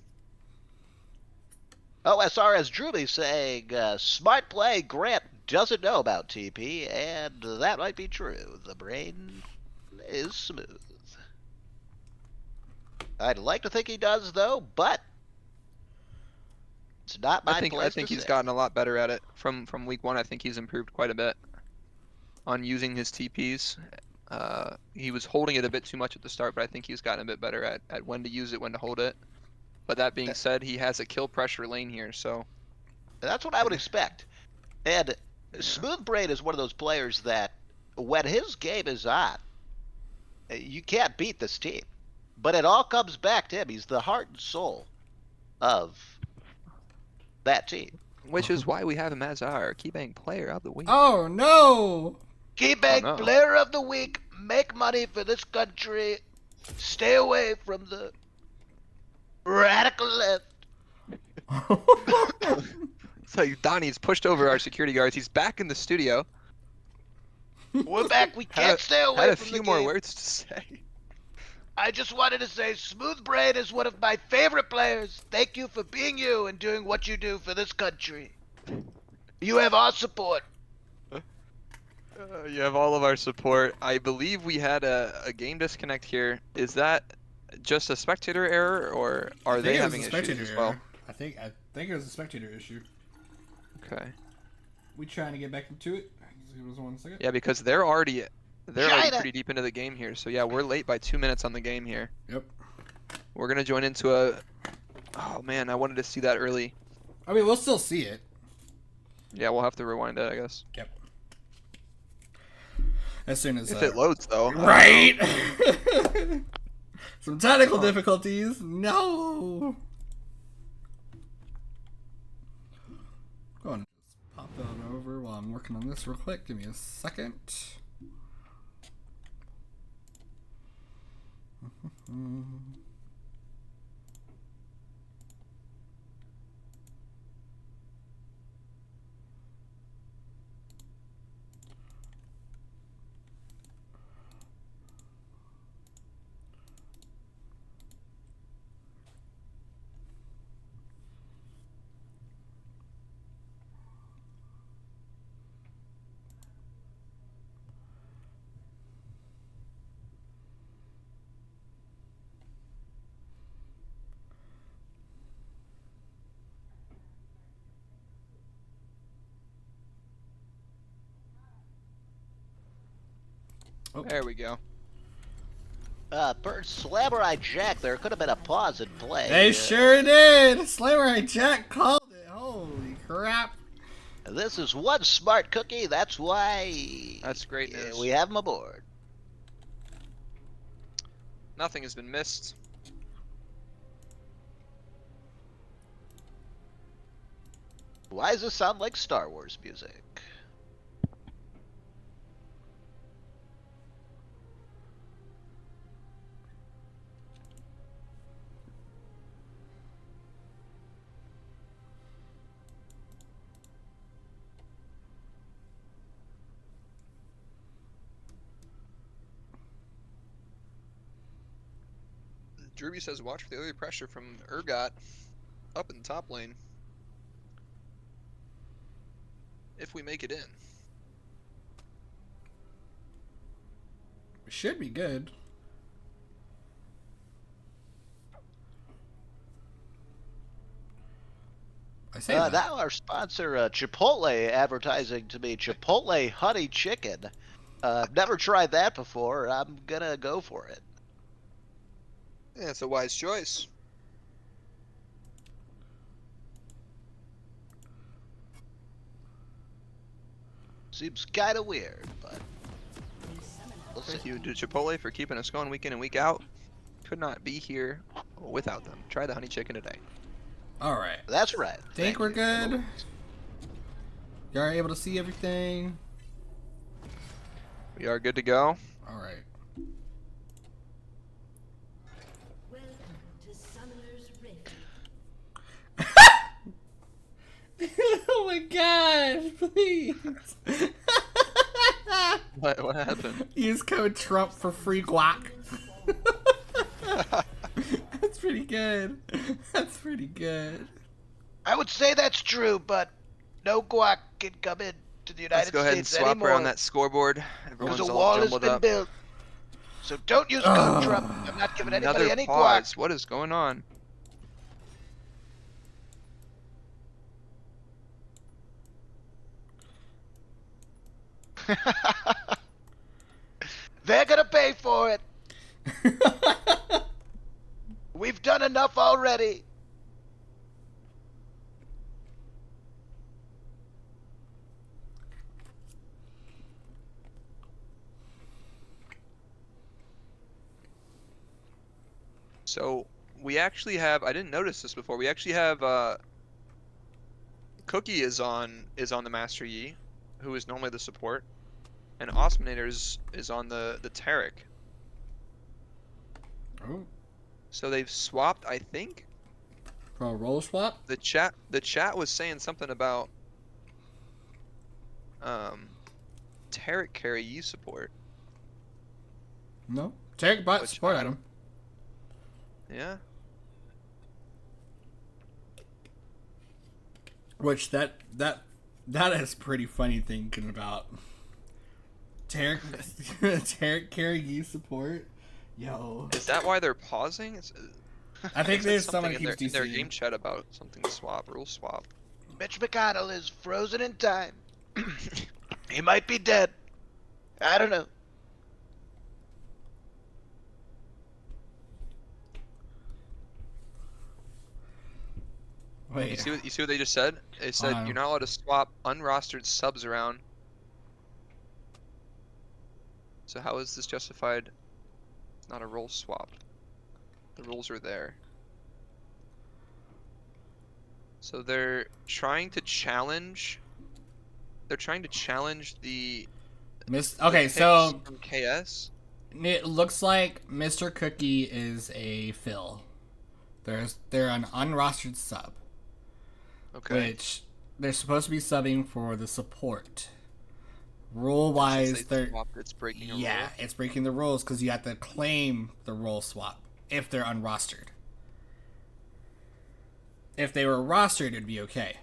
OSRS Drewby saying, smart play, Grant doesn't know about TP, and that might be true. The brain is smooth. I'd like to think he does, though, but it's not my place I think to he's say. gotten a lot better at it from week 1. I think he's improved quite a bit on using his TPs. He was holding it a bit too much at the start, but I think he's gotten a bit better at when to use it, when to hold it. But that being said, he has a kill pressure lane here, so That's what I would expect. And Smooth Brain is one of those players that, when his game is on, you can't beat this team. But it all comes back to him. He's the heart and soul of that team. which is why we have him as our Keybank player of the week. Oh no! Keybank no. Player of the Week. Make money for this country. Stay away from the radical left. So Donnie's pushed over our security guards. He's back in the studio. We're back. We can't stay away Had a from few the more game. words to say. I just wanted to say Smooth Brain is one of my favorite players. Thank you for being you and doing what you do for this country. You have our support. You have all of our support. I believe we had a game disconnect here. Is that just a spectator error, or are they having issues as well? I think it was a spectator issue. Okay. We trying to get back into it. Give us 1 second. Yeah, because they're already They're already China. pretty deep into the game here. So yeah, we're late by 2 minutes on the game here. Yep. We're gonna join into a. Oh man, I wanted to see that early. I mean, we'll still see it. Yeah, we'll have to rewind it, I guess. Yep. As soon as If it loads though. right. Some technical difficulties. No. Go on, just pop that on over while I'm working on this real quick. Give me a second. There we go. Per Samurai Jack, there could have been a pause in play. They sure did. Samurai Jack called it. Holy crap. This is one smart cookie. That's why. That's great news. We have him aboard. Nothing has been missed. Why does this sound like Star Wars music? Druby says watch for the early pressure from Urgot up in the top lane. If we make it in. Should be good. I say that. Now our sponsor, Chipotle, advertising to me. Chipotle honey chicken. Never tried that before. I'm gonna go for it. Yeah, it's a wise choice. Seems kind of weird, but we'll see. Thank you to Chipotle for keeping us going week in and week out. Could not be here without them. Try the honey chicken today. All right. That's right. Think we're good. You are able to see everything. We are good to go. All right. Oh my god, please. What happened? Use code Trump for free guac. That's pretty good. That's pretty good. I would say that's true, but no guac can come in to the United Let's go ahead and States swap anymore. around that scoreboard. Because Everyone's a all wall has jumbled been up. built. So don't use code Trump. I'm not giving anybody Another any pause. guac. What is going on? They're gonna pay for it. We've done enough already. So we actually have. I didn't notice this before. We actually have. Cookie is on the Master Yi, who is normally the support, and Osminator is on the Tarek. Oh, So they've swapped, I think. for a roll swap? The chat was saying something about Tarek carry Yi support. No. Tarek bought Which support I item. Yeah. Which that is pretty funny thinking about. Tarek Tarek carry you support. Yo. Is that why they're pausing? I think there's something someone in keeps their DCing. game chat about something swap, rule swap. Mitch McConnell is frozen in time. He might be dead. I don't know. Wait. You see what they just said? They said you're not allowed to swap unrostered subs around. So how is this justified? It's not a role swap. The rules are there. So they're trying to challenge. They're trying to challenge the. Okay, picks so from KS. it looks like Mr. Cookie is a fill. They're an unrostered sub. Okay. Which they're supposed to be subbing for the support. Rule wise, Since they swapped, it's breaking a rule. it's breaking the rules because you have to claim the role swap if they're unrostered. If they were rostered, it'd be okay.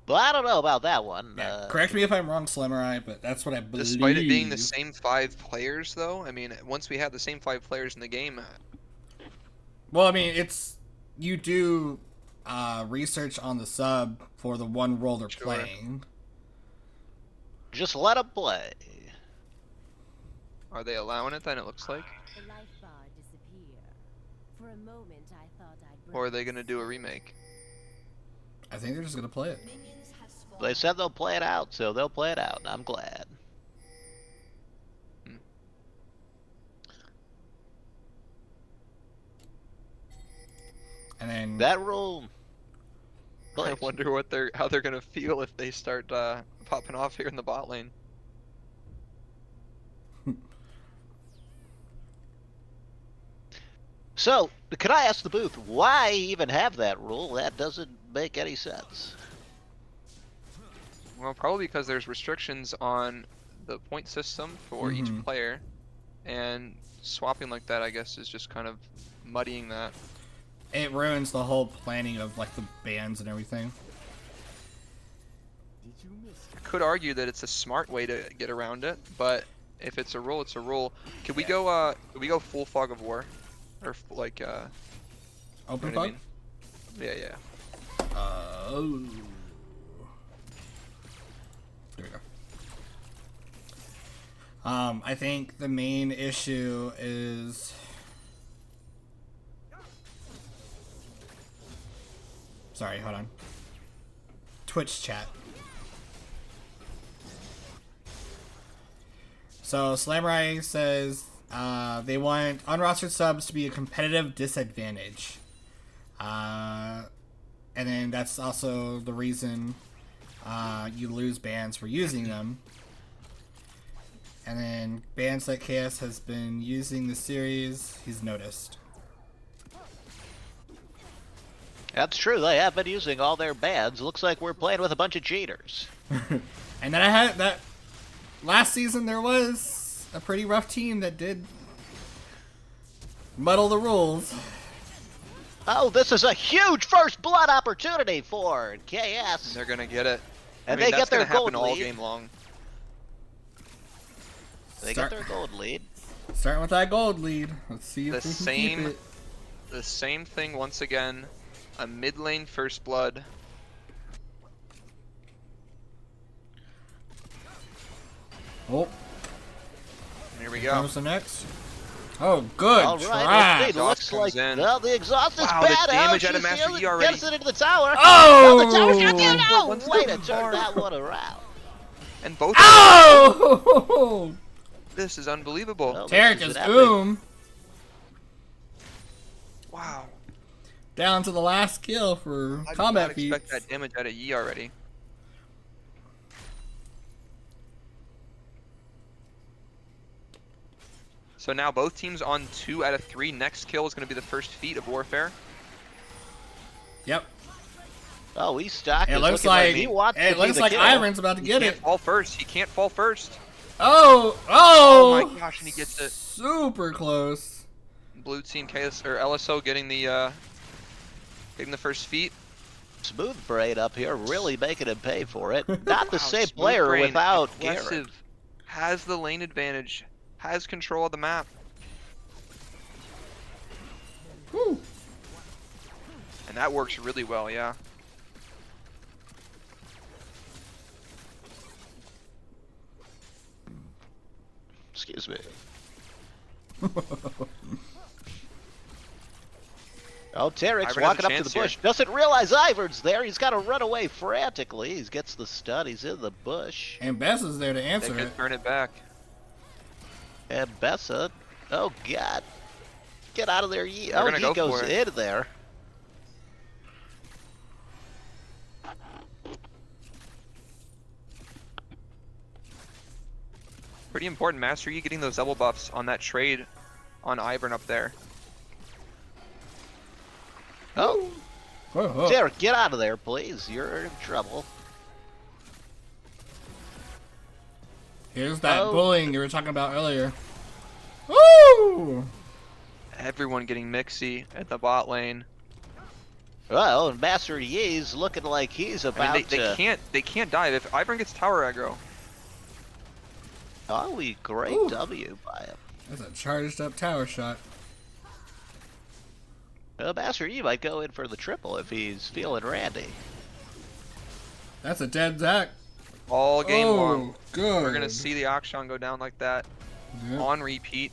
Well, I don't know about that one. Yeah, correct me if I'm wrong, Slimerai, but that's what I believe. Despite it being the same 5 players, though, I mean, once we have the same 5 players in the game. Well, I mean, you do research on the sub for the one role they're playing. Just let them play. Are they allowing it then, it looks like? The life bar disappear. For a moment, I thought I'd Or are they going to do a remake? I think they're just going to play it. They said they'll play it out, so they'll play it out, and I'm glad. And then that rule. I wonder how they're gonna feel if they start popping off here in the bot lane. So, could I ask the booth, why even have that rule? That doesn't make any sense. Well, probably because there's restrictions on the point system for each player, and swapping like that, I guess, is just kind of muddying that. It ruins the whole planning of like the bands and everything. I could argue that it's a smart way to get around it, but if it's a rule, it's a rule. Could we go? Could we go full fog of war, or like open you know fog? I mean? Yeah. Oh. There we go. I think the main issue is sorry, hold on. Twitch chat. So Slamrai says they want unrostered subs to be a competitive disadvantage. And then that's also the reason you lose bans for using them. And then bans that KS has been using the series, he's noticed. That's true, they have been using all their bans. Looks like we're playing with a bunch of cheaters. And then I had that last season there was a pretty rough team that did muddle the rules. Oh, this is a huge first blood opportunity for KS. They're gonna get it. And I mean, they that's get their gonna happen gold all lead. game long. They get their gold lead. Starting with that gold lead. Let's see if The we can same, keep it. the same thing once again. A mid lane first blood. Oh, Here we here go. comes the next. Oh, good All right, try. let's see. Looks Exhaust like comes in. well, the exhaust is Wow, bad. the damage Oh, out of she Master seals E it, already. gets it into the tower. Oh! The tower's not there now. Once Way the to turn bar. that one around. And both. Oh! This is unbelievable. Well, Tarek this is an epic- Wow. down to the last kill for I did combat not feats. expect that damage out of Yi already. So now both teams on 2 out of 3. Next kill is going to be the first feat of Warfare. Yep. Oh, he's stock. It is looks looking like he wants to it be looks the like kill. Iron's about to He get can't it. fall first. He can't fall first. Oh! Oh Oh! my gosh, and he gets it. Super close. Blue team KS or LSO getting the first feat. Smooth Brain up here, really making him pay for it. Not the Wow, same Smooth player Brain, without aggressive, Garrett. has the lane advantage, has control of the map. Woo. And that works really well, yeah. Excuse me. Oh, Tarek's Ivern has a walking up to the chance here. bush. Doesn't realize Ivern's there. He's got to run away frantically. He gets the stun. He's in the bush. And Bess is there to They answer could it. turn it back. And Bessa, oh god, get out of there! Yi. Oh, gonna he go goes for it. in there. Pretty important, Master Yi getting those double buffs on that trade on Ivern up there. Oh, Whoa. Tarek, get out of there, please. You're in trouble. Here's that Oh. bullying you were talking about earlier. Woo! Everyone getting mixy at the bot lane. Well, and Master Yi's looking like he's I about mean, to. they can't dive if Ivern gets tower aggro. Oh, we great Ooh. W by him. That's a charged up tower shot. Well, Master Yi might go in for the triple if he's feeling randy. That's a dead Zac. All game long. Good. We're gonna see the Akshan go down like that Yep. on repeat.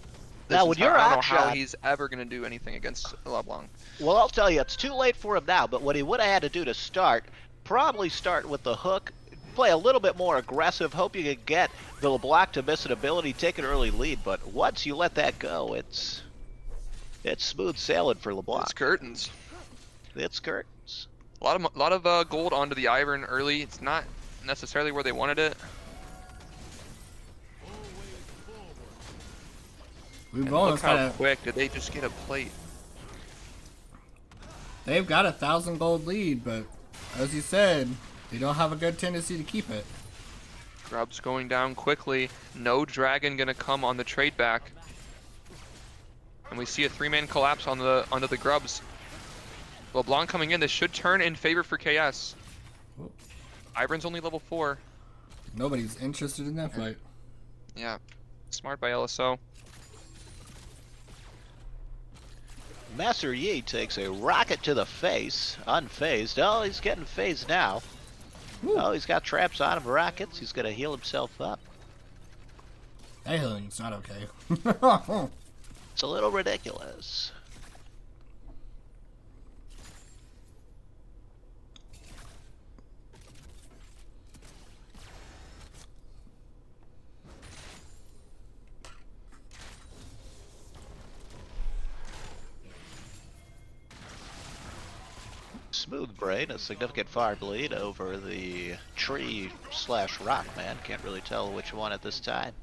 Now, This when is how- you're I don't know how Akshan- he's ever gonna do anything against LeBlanc. Well, I'll tell you, it's too late for him now, but what he would have had to do to start, probably start with the hook, play a little bit more aggressive, hope you could get the LeBlanc to miss an ability, take an early lead, but once you let that go, it's smooth sailing for LeBlanc. It's curtains. It's curtains. A lot of gold onto the Ivern early. It's not necessarily where they wanted it. We've And almost look how got a, quick did they just get a plate. they've got 1,000 gold lead, but as you said, they don't have a good tendency to keep it. Grub's going down quickly. No dragon gonna come on the trade back. And we see a 3-man collapse on the onto the Grubs. LeBlanc coming in. This should turn in favor for KS. Oh. Ivern's only level 4. Nobody's interested in that fight. Yeah. Smart by LSO. Master Yi takes a rocket to the face, unfazed. Oh, he's getting phased now. Woo. Oh, he's got traps on him, rockets. He's going to heal himself up. That healing's not okay. It's a little ridiculous. Smooth Brain, a significant farm lead over the tree slash rock man. Can't really tell which one at this time.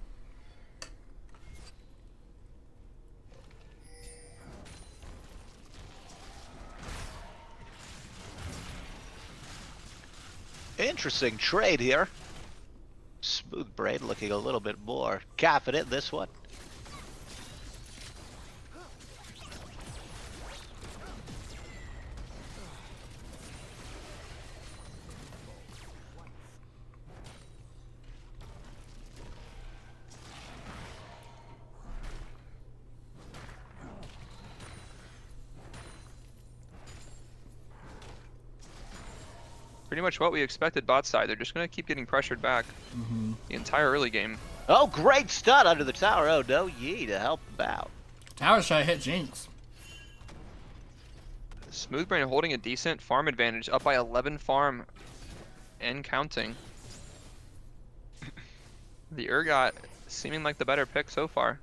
Interesting trade here. Smooth Brain looking a little bit more confident in this one. Pretty much what we expected bot side. They're just gonna keep getting pressured back the entire early game. Oh, great stun under the tower. Oh, no Yi to help him out. Tower shot hit Jinx. Smoothbrain holding a decent farm advantage, up by 11 farm and counting. The Urgot seeming like the better pick so far.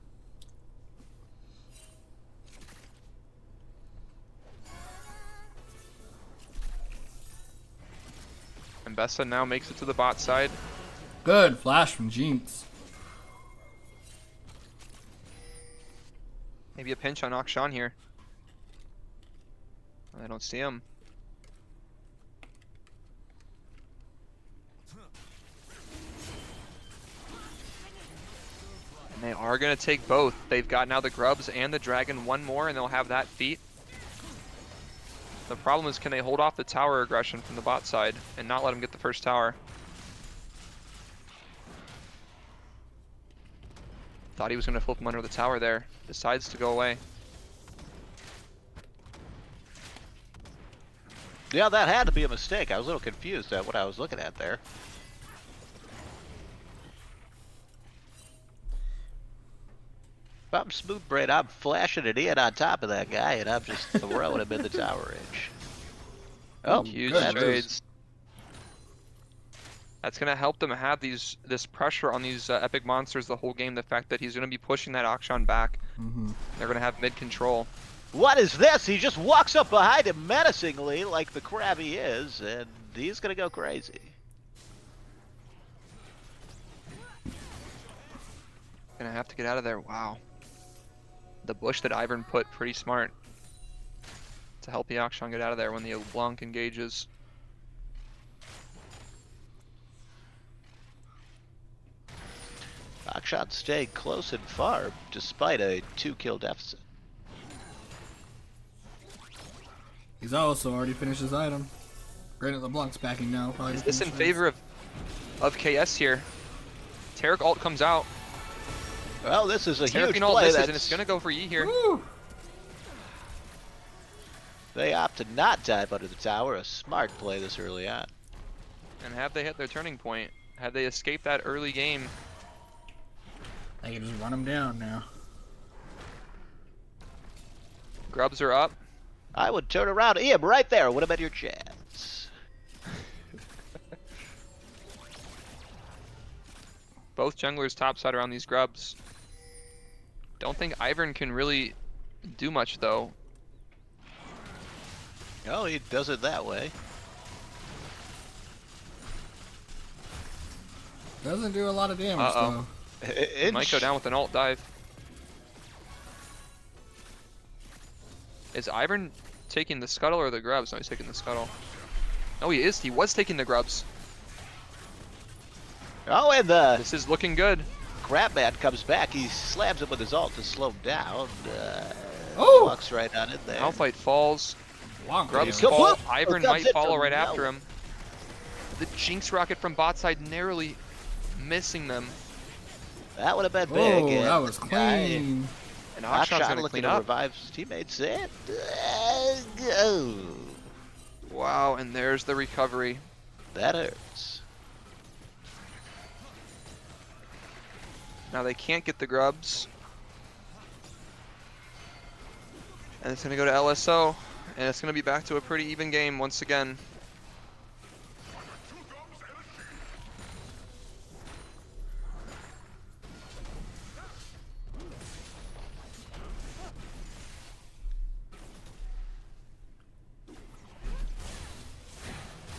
And Bessa now makes it to the bot side. Good flash from Jinx. Maybe a pinch on Akshan here. I don't see him. And they are going to take both. They've got now the Grubs and the Dragon, one more, and they'll have that feat. The problem is, can they hold off the tower aggression from the bot side and not let him get the first tower? Thought he was going to flip him under the tower there. Decides to go away. Yeah, that had to be a mistake. I was a little confused at what I was looking at there. If I'm Smooth Brain, I'm flashing it in on top of that guy, and I'm just throwing him in the tower range. Oh, Huge good that's- move. trades. That's gonna help them have this pressure on these epic monsters the whole game. The fact that he's gonna be pushing that Akshan back. Mm-hmm. They're gonna have mid control. What is this? He just walks up behind him menacingly, like the crab he is, and he's gonna go crazy. Gonna have to get out of there. Wow. The bush that Ivern put, pretty smart to help the Akshan get out of there when the LeBlanc engages. Akshan stayed close and far despite a 2-kill deficit. He's also already finished his item. Granted, LeBlanc's backing now. Probably Is this in finished his. favor of KS here? Tarek ult comes out. Well, this is a huge Tarek ult play. misses, and it's gonna go for Yi here. Woo! They opt to not dive under the tower. A smart play this early on. And have they hit their turning point? Had they escaped that early game? I can just run him down now. Grubs are up. I would turn around. Ian, right there. Would have been your chance. Both junglers topside around these grubs. Don't think Ivern can really do much though. Oh, he does it that way. Doesn't do a lot of damage Uh-oh. though. Might go down with an alt dive. Is Ivern taking the scuttle or the grubs? No, he's taking the scuttle. No, he is. He was taking the grubs. Oh, and the This is looking good. Crabman comes back. He slams him with his ult to slow him down. Oh! Walks right on it there. Malphite falls. Blanc Grubs damage. fall. Whoop! Ivern Grubs might hit follow from right low. after him. The Jinx rocket from bot side narrowly missing them. That would have been big. Oh, and that was the guy- clean. And Akshan's Akshan gonna looking clean to up. revive his teammates. And oh, Wow, and there's the recovery. that hurts. Now they can't get the grubs. And it's gonna go to LSO. And it's gonna be back to a pretty even game once again.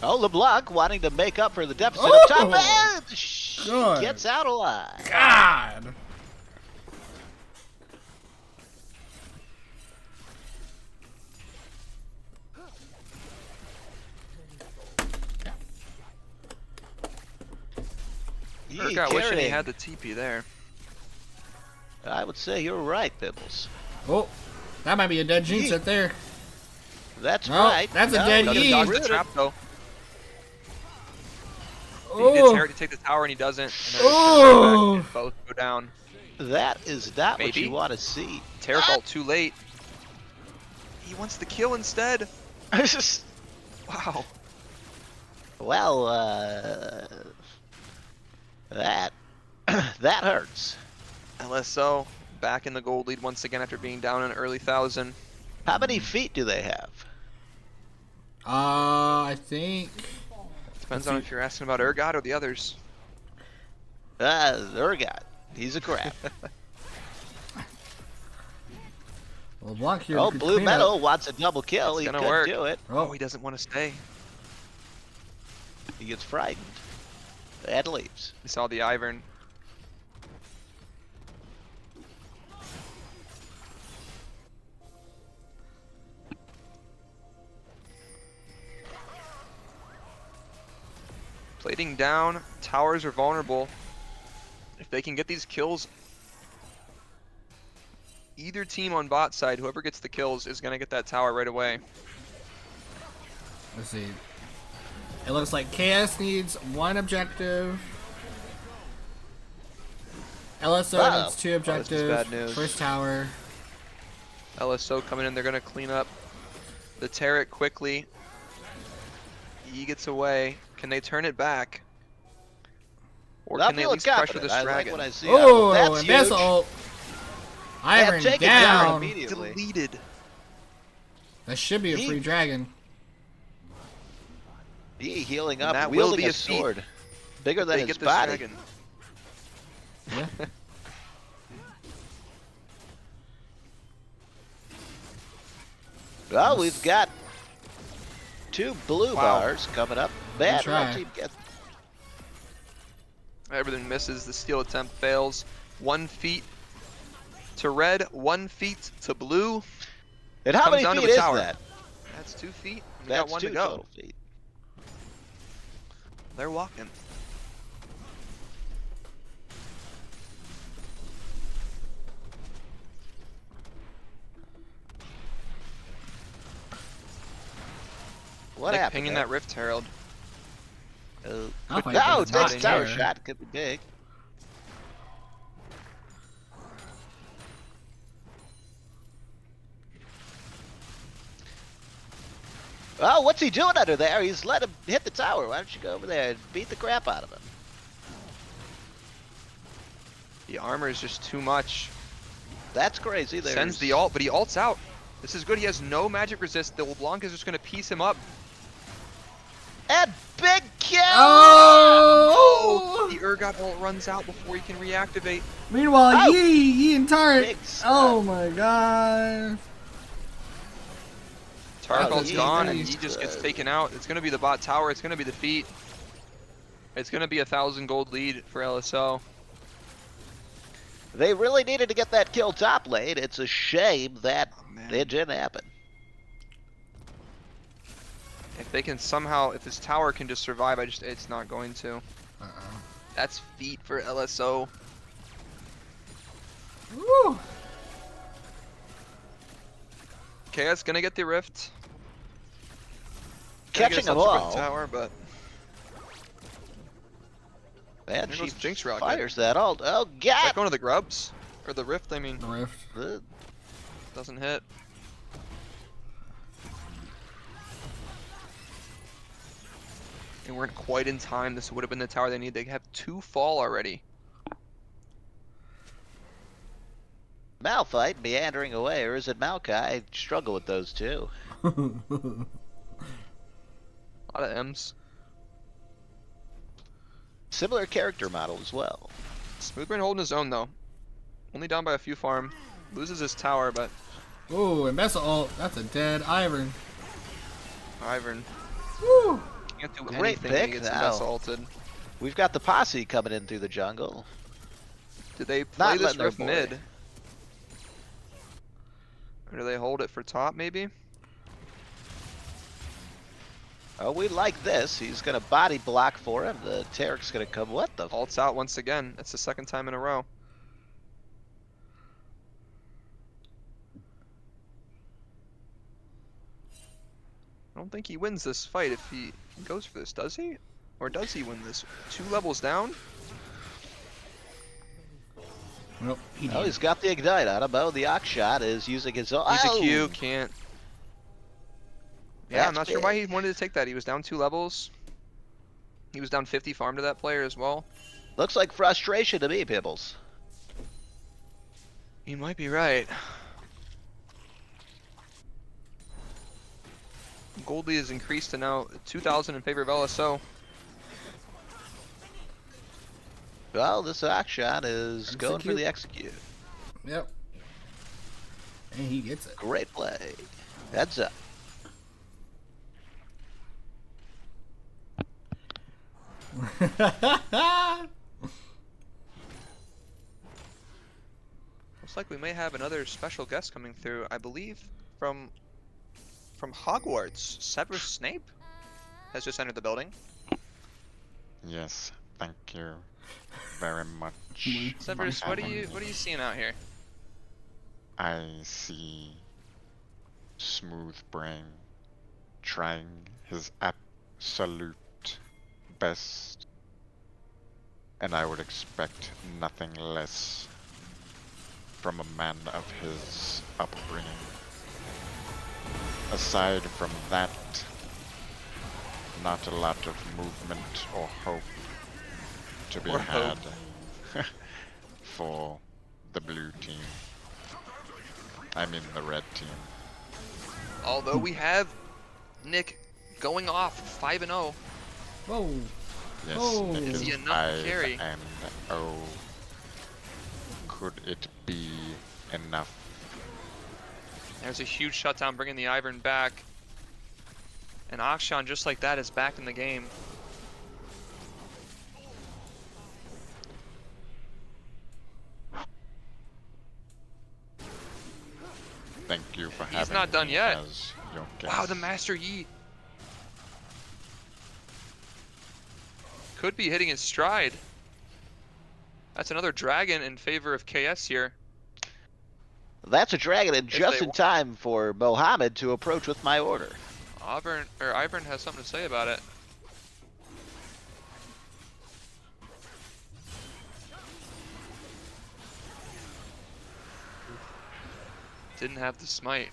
Oh, LeBlanc wanting to make up for the deficit Oh! up top. And she Good. gets out alive. God. He Urgot wishing he carrying. had the TP there. I would say you're right, Bibbles. Oh, that might be a dead Jinx right there. That's No, right. that's a dead Doesn't Yi. dodge the Rooted. trap though. He gets Oh, Tarek to take the tower and he doesn't. And they're just Oh. gonna go back and both go down. That is not what Maybe. you want to see. Tarek ult too late. He wants the kill instead. Wow. Well, that that hurts. LSO back in the gold lead once again after being down an early 1,000. How many feet do they have? I think. Depends on if you're asking about Urgot or the others. Urgot. He's a crab. Well, Blanc here. Oh, could Blue clean Metal up. wants a double kill. It's He gonna could work. do it. Oh, he doesn't want to stay. He gets frightened and leaves. He saw the Ivern. Plating down, towers are vulnerable. If they can get these kills, either team on bot side, whoever gets the kills is gonna get that tower right away. Let's see. It looks like KS needs one objective. LSO Wow. needs two this is objectives. bad news. First tower. LSO coming in, they're gonna clean up the Tarek quickly. He gets away. Can they turn it back? Or I'm can they at feeling least pressure confident. this I like dragon? what I see. Oh, That's and that's huge. ult. Iron take it down. immediately. Deleted. That should be a free dragon. He healing And up, that will wielding be a a feat. sword. Bigger than They his get this body. dragon. Yeah. Well, we've got 2 blue Wow. bars coming up. Bad try. red team gets. Everything misses. The steal attempt fails. 1 feet to red, 1 feet to blue. And how Comes many down to feet a is tower. that? That's 2 feet. We That's got 1 2 to go. total feet. They're walking. What Nick happened? pinging there? that Rift Herald. I don't No, think it's not takes tower here. shot. Could be big. Oh, what's he doing under there? He's let him hit the tower. Why don't you go over there and beat the crap out of him? The armor is just too much. That's crazy. Sends the ult, but he ults out. This is good. He has no magic resist. The LeBlanc is just going to piece him up. And big kill! Oh! The Urgot ult runs out before he can reactivate. Meanwhile, Oh! Yi and Tart. Big stuff. Oh my god. Tark Wow, ult's Yi gone, and nice. he just gets taken out. It's going to be the bot tower. It's going to be the feat. It's going to be a 1,000 gold lead for LSO. They really needed to get that kill top lane. It's a shame that man. it didn't happen. If they can somehow, if this tower can just survive, it's not going to. That's feat for LSO. Woo. Okay, that's gonna get the rift. Gonna Catching get them a subsequent all. tower, but Man, There she goes Jinx Rocket. fires that ult. Oh, is that God! going to the grubs or the rift? I mean, The rift. doesn't hit. They weren't quite in time. This would have been the tower they need. They have 2 fall already. Malphite meandering away, or is it Maokai? I struggle with those two. A lot of M's. Similar character model as well. Smoothbrain holding his own though. Only down by a few farm. Loses his tower, but Ooh, and Mesa ult. That's a dead Ivern. Ivern Woo. can't do Great anything when he pick gets now. assaulted. We've got the posse coming in through the jungle. Did they play Not this letting their rift boy. mid? Or do they hold it for top maybe? Oh, we like this. He's gonna body block for him. The Tarek's gonna come. What the? Ults out once again. That's the 2nd time in a row. I don't think he wins this fight if he goes for this, does he? Or does he win this? 2 levels down? Nope. He Oh, did. he's got the ignite on him. Oh, the Ox shot is using his own. He's Oh! a Q, can't. Yeah, I'm not That's sure why he big. wanted to take that. He was down 2 levels. He was down 50 farm to that player as well. Looks like frustration to me, Pibbles. You might be right. Gold lead is increased to now 2,000 in favor of LSO. Well, this Ox shot is going for Execute. the execute. Yep. And he gets it. Great play. Heads up. Looks like we may have another special guest coming through. I believe from Hogwarts, Severus Snape has just entered the building. Yes, thank you very much. Severus, what are you seeing out here? I see Smooth Brain trying his absolute best, and I would expect nothing less from a man of his upbringing. Aside from that, not a lot of movement or hope to be Or had hope. for the blue team. I'm in the red team. Although we have Nick going off 5-0. Whoa. Yes, Oh. Nick Is is he enough to 5 carry? and 0. Could it be enough? There's a huge shutdown bringing the Ivern back. And Akshan, just like that, is back in the game. Thank you for having He's not done me yet. as your Wow, the guest. Master Yi. Could be hitting his stride. That's another dragon in favor of KS here. That's a dragon, and If just they in time for Mohammed to approach with my order. Ivern has something to say about it. Didn't have the smite.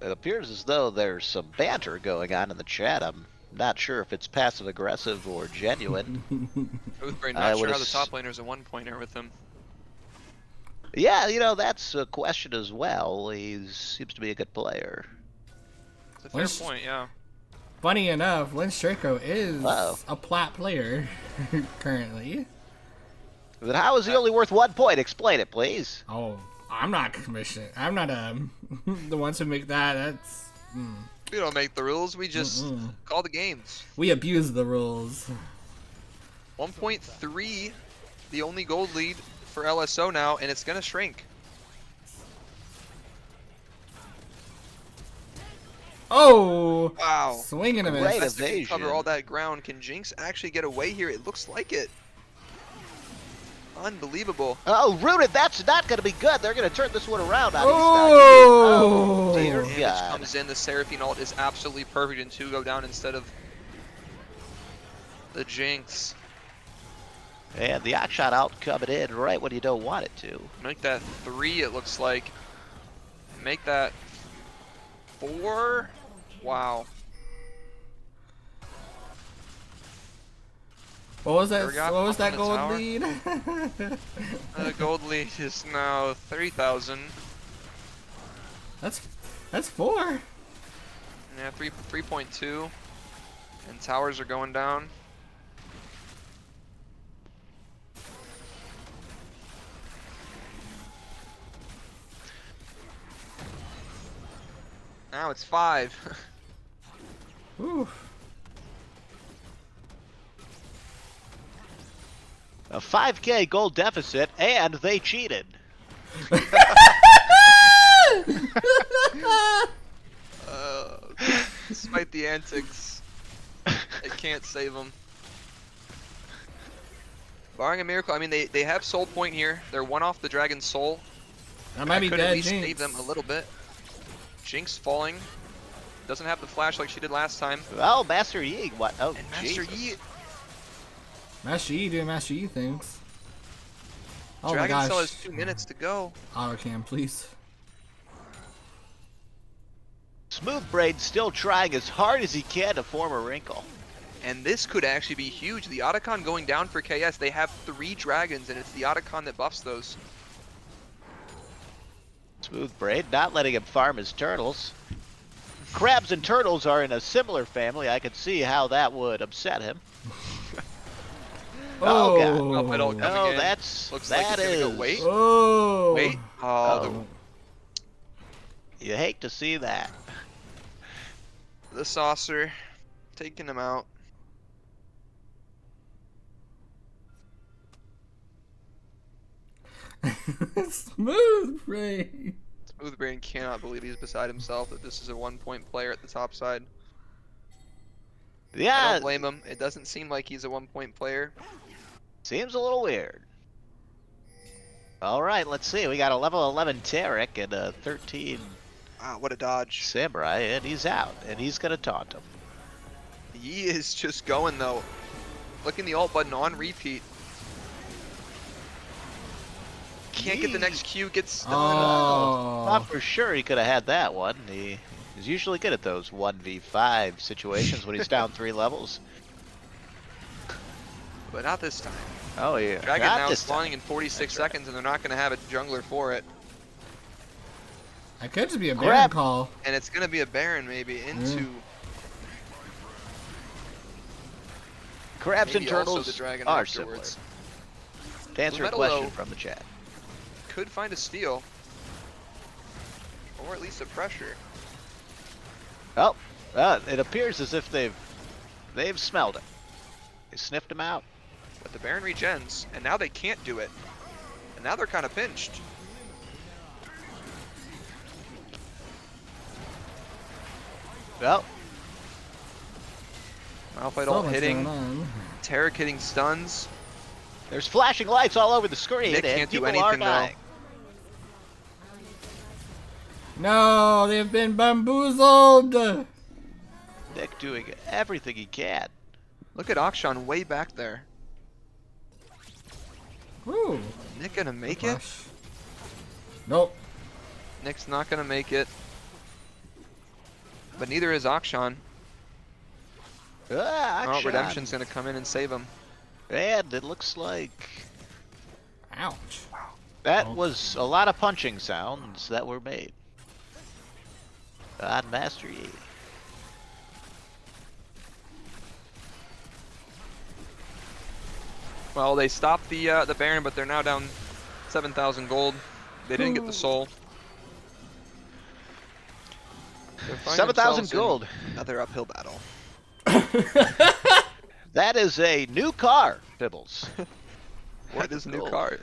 It appears as though there's some banter going on in the chat. I'm not sure if it's passive aggressive or genuine. Smoothbrain I not would sure how the ass- top laner's a one-pointer with him. Yeah, that's a question as well. He seems to be a good player. It's a fair Let's- point, yeah. Funny enough, Lynch Draco is Uh-oh. a plat player currently. But how is he only worth 1 point? Explain it, please. Oh, I'm not commissioned. I'm not the ones who make that. That's We don't make the rules, we just Mm-mm. call the games. we abuse the rules. 1.3, the only gold lead for LSO now, and it's gonna shrink. Oh, Wow. swinging a miss. Great Master can evasion. cover all that ground. Can Jinx actually get away here? It looks like it. Unbelievable. Oh, Rooted, that's not going to be good. They're going to turn this one around on Oh. East. Dear Damage God. comes in. The Seraphine ult is absolutely perfect, and 2 go down instead of the Jinx. And the Oxshot out coming in right when you don't want it to. Make that 3, it looks like. Make that 4. Wow. What was that? Urgot What was up on that the gold tower. lead? The gold lead is now 3,000. That's 4. Yeah, 3.2. And towers are going down. Now it's 5. Ooh. A 5K gold deficit, and they cheated. Despite the antics, it can't save them. Barring a miracle, I mean, they have soul point here. They're 1 off the dragon's soul. That might be could at dead, least Jinx. save them a little bit. Jinx falling. Doesn't have the flash like she did last time. Oh, Master Yi, what? Oh, And Master Jesus. Yi, Master Yi doing Master Yi things. Oh my Dragon gosh. Cell has 2 minutes to go. Auto cam, please. Smoothbrain still trying as hard as he can to form a wrinkle. And this could actually be huge. The Otacon going down for KS. They have 3 dragons, and it's the Otacon that buffs those. Smoothbrain not letting him farm his turtles. Crabs and turtles are in a similar family. I could see how that would upset him. Oh, God. Well, it all coming Oh, in. that's Looks like that he's gonna is. go wait. Oh. Wait. Oh, You hate to see that. the saucer taking him out. Smooth brain. Smoothbrain cannot believe he's beside himself that this is a 1-point player at the top side. I Yeah, don't blame him. It doesn't seem like he's a 1-point player. seems a little weird. All right, let's see. We got a level 11 Tarek and a 13 Wow, what a dodge. Samurai, and he's out, and he's gonna taunt him. He is just going though. Clicking the alt button on repeat. can't get the next Q, gets stunned. Oh. Thought for sure he could have had that one. He's usually good at those 1v5 situations when he's down 3 levels. But not this time. Oh yeah. Dragon Not now this spawning time. in 46 That's right. seconds, and they're not going to have a jungler for it. I could just be a Baron Grab. call. And it's going to be a Baron maybe into Crabs and maybe also turtles the dragon are afterwards. similar. To answer a Metal, question though, from the chat. could find a steal. Or at least a pressure. Oh, it appears as if they've smelled it. They sniffed him out. But the Baron regens, and now they can't do it. And now they're kind of pinched. Well, Malphite So ult much hitting, going on. Taric hitting stuns. there's flashing lights all over the screen, Nick and can't do people are anything, though. dying. No, they've been bamboozled. Nick doing everything he can. Look at Akshan way back there. Woo. Nick gonna make it? Flash. Nope. Nick's not gonna make it. But neither is Akshan. Ah, Oh, Akshan. Redemption's gonna come in and save him. And it looks like Ouch. that Oh. was a lot of punching sounds that were made. God Master Yi. Well, they stopped the Baron, but they're now down 7,000 gold. They didn't get the soul. They're finding 7,000 themselves in gold. Another uphill battle. That is a new car, Pibbles. What is new gold. card?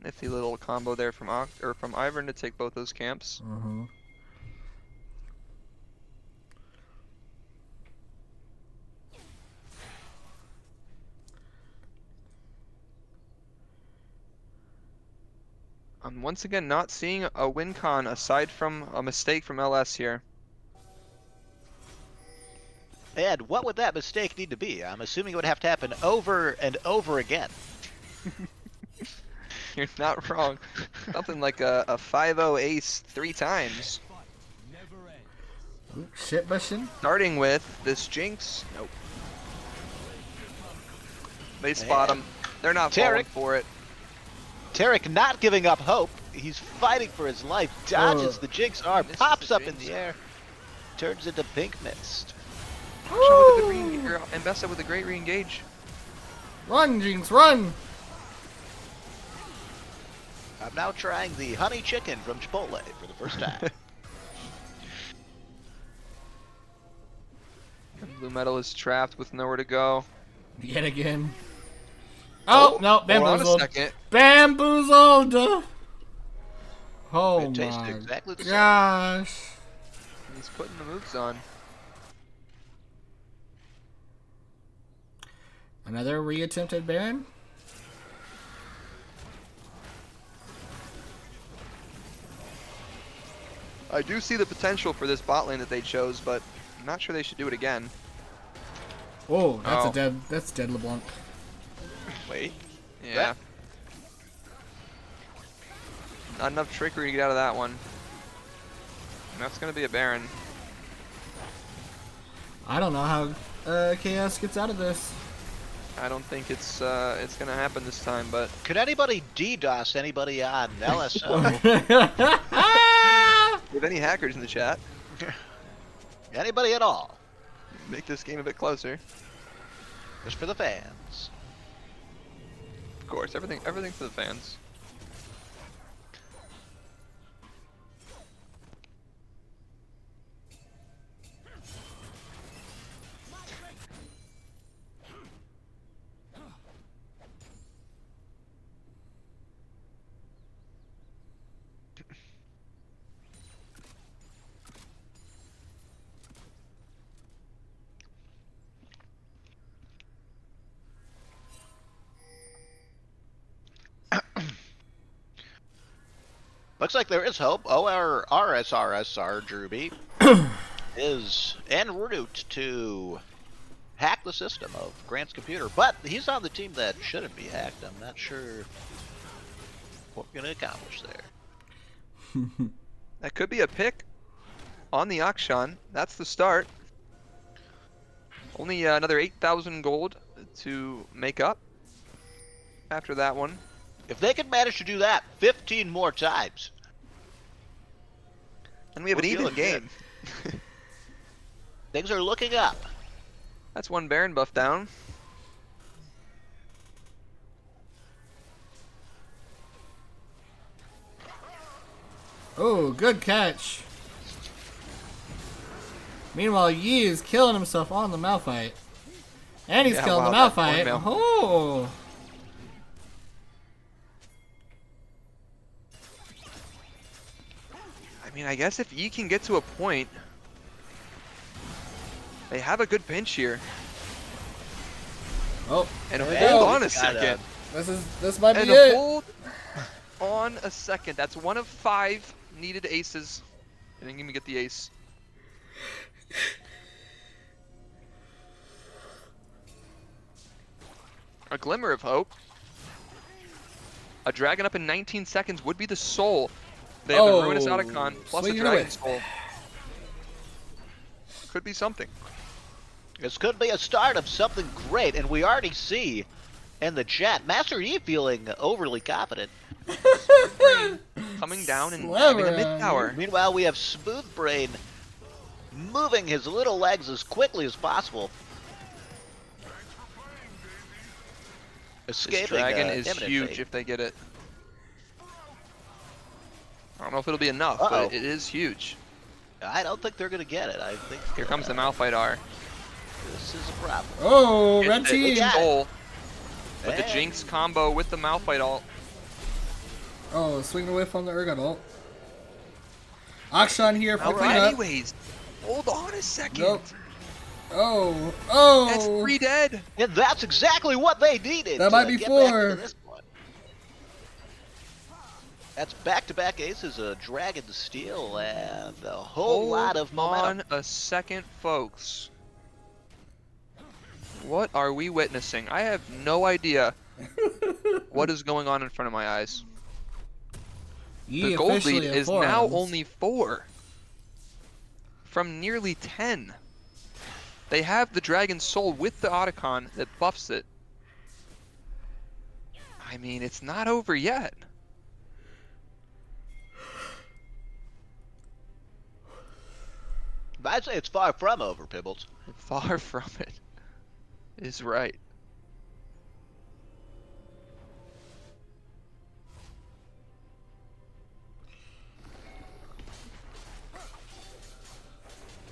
Nifty little combo there from from Ivern to take both those camps. Mm-hmm. I'm once again not seeing a win con aside from a mistake from LS here. And what would that mistake need to be? I'm assuming it would have to happen over and over again. You're not wrong. Something like a 5-0 ace 3 times. Shit bushing. Starting with this Jinx. Nope. They spot him. They're not falling Taric. for it. Taric not giving up hope. He's fighting for his life. Dodges Oh. the Jinx R. Misses Pops the up in Jinx the air. Turns into pink mist. Akshan with a good re-engage, and Bessa with a great re-engage. Run, Jinx, run. I'm now trying the honey chicken from Chipotle for the first time. And Blue Metal is trapped with nowhere to go. Yet again. Oh, no, Hold on a bamboozled. second. Bamboozled. Oh It tastes my exactly the same. gosh. He's putting the moves on. Another reattempted Baron? I do see the potential for this bot lane that they chose, but I'm not sure they should do it again. Oh, Oh. that's dead LeBlanc. Wait. Yeah. Not enough trickery to get out of that one. And that's gonna be a Baron. I don't know how KS gets out of this. I don't think it's gonna happen this time, but Could anybody DDoS anybody on LSO? if you have any hackers in the chat, Anybody at all? make this game a bit closer. Just for the fans. Of course, everything for the fans. Looks like there is hope. RSRSR Druby is en route to hack the system of Grant's computer, but he's on the team that shouldn't be hacked. I'm not sure what we're going to accomplish there. That could be a pick on the Akshan. That's the start. Only another 8,000 gold to make up after that one. If they could manage to do that 15 more times, And we have an We're even feeling game. things are looking up. That's one Baron buff down. Oh, good catch. Meanwhile, Yi is killing himself on the Malphite. And he's Yeah, killing wow, the that Malphite. poor Oh. I mean, I guess if Yi can get to a point, they have a good pinch here. Oh, And there we hold go. on a second. This might be And it. hold on a second. That's one of 5 needed aces. I didn't even get the ace. A glimmer of hope. A dragon up in 19 seconds would be the soul. They have the Ruinous Otacon plus a swing and dragon whip. soul. Could be something. This could be a start of something great, and we already see in the chat Master Yi feeling overly confident. Coming down and Clever, having a mid tower. Meanwhile, we have Smooth Brain moving his little legs as quickly as possible. Escaping, This dragon is imminent huge fate. if they get it. I don't know if it'll be enough, Uh-oh. but it is huge. I don't think they're going to get it. I think Here comes the Malphite R. this is a problem. Oh, Gets red it, team. got it. soul, but the And- Jinx combo with the Malphite ult. Oh, swing the whiff on the Urgot ult. Akshan here for Alright, cleanup. anyways, hold on a second. Nope. Oh, That's 3 dead. And that's exactly what they needed. That to might be get back 4. into this one. That's back-to-back aces, a dragon to steal, and a whole lot of momentum. Hold on a second, folks. What are we witnessing? I have no idea what is going on in front of my eyes. Yi The gold officially lead at is 4 now rounds. only 4 from nearly 10. They have the Dragon Soul with the Otacon that buffs it. I mean, it's not over yet. I'd say it's far from over, Pibbles. Far from it is right.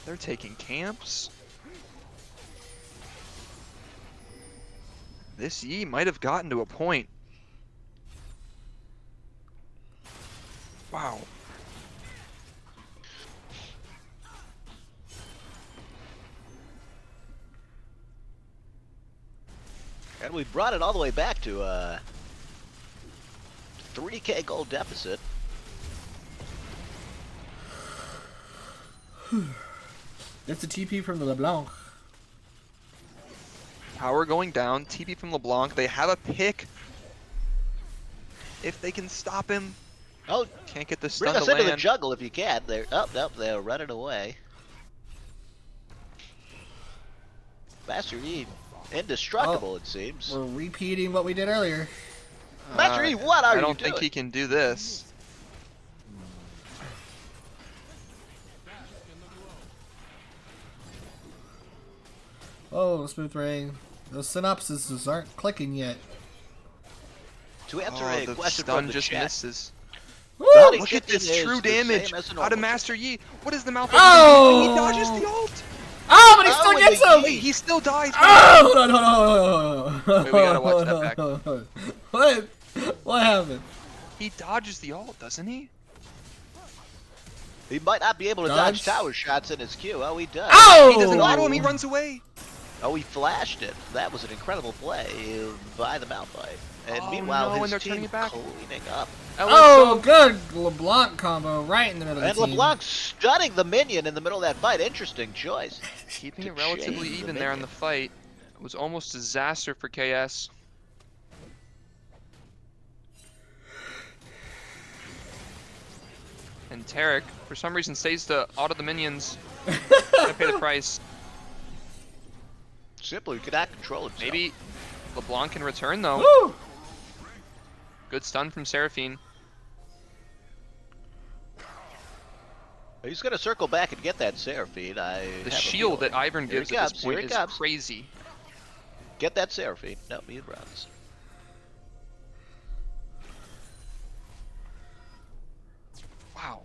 They're taking camps. This Yi might have gotten to a point. Wow. And we brought it all the way back to 3K gold deficit. It's a TP from the LeBlanc. Power going down. TP from LeBlanc. They have a pick. If they can stop him. Oh, Can't get the bring stun us to into the land. jungle if you can. They're they're running away. Master Yi, indestructible it seems. We're repeating what we did earlier. Master Yi, what are I you don't doing? think he can do this. Oh, smooth rain. Those synopsises aren't clicking yet. To answer Oh, a the question stun from the just chat, misses. Woo! Honey Look at Kitchen this is true the same damage as a out of normal Master Yi. What is the mouth? Oh! He dodges the ult. Oh, but he Oh, still and gets the him! Wait, he still dies. Oh, hold on, hold on, hold on. Wait, we gotta watch that back. What? What happened? He dodges the ult, doesn't he? he might not be able to Dodge. dodge tower shots in his queue. Oh, he does. Oh! He doesn't auto him. He runs away. Oh, he flashed it. That was an incredible play by the Malphite. And Oh, meanwhile, no, and his they're turning team it back. cleaning up. Oh, LSO. good LeBlanc combo right in the middle of And the team. LeBlanc stunning the minion in the middle of that fight. Interesting choice. Keeping to it relatively chain the even there in minion. the fight. It was almost disaster for KS. And Tarek, for some reason, stays to auto the minions. Gotta pay the price. Simply cannot control himself. Maybe LeBlanc can return, though. Woo! Good stun from Seraphine. He's going to circle back and get that Seraphine. The shield that Ivern gives at this point is crazy. Get that Seraphine. No, he runs. Wow.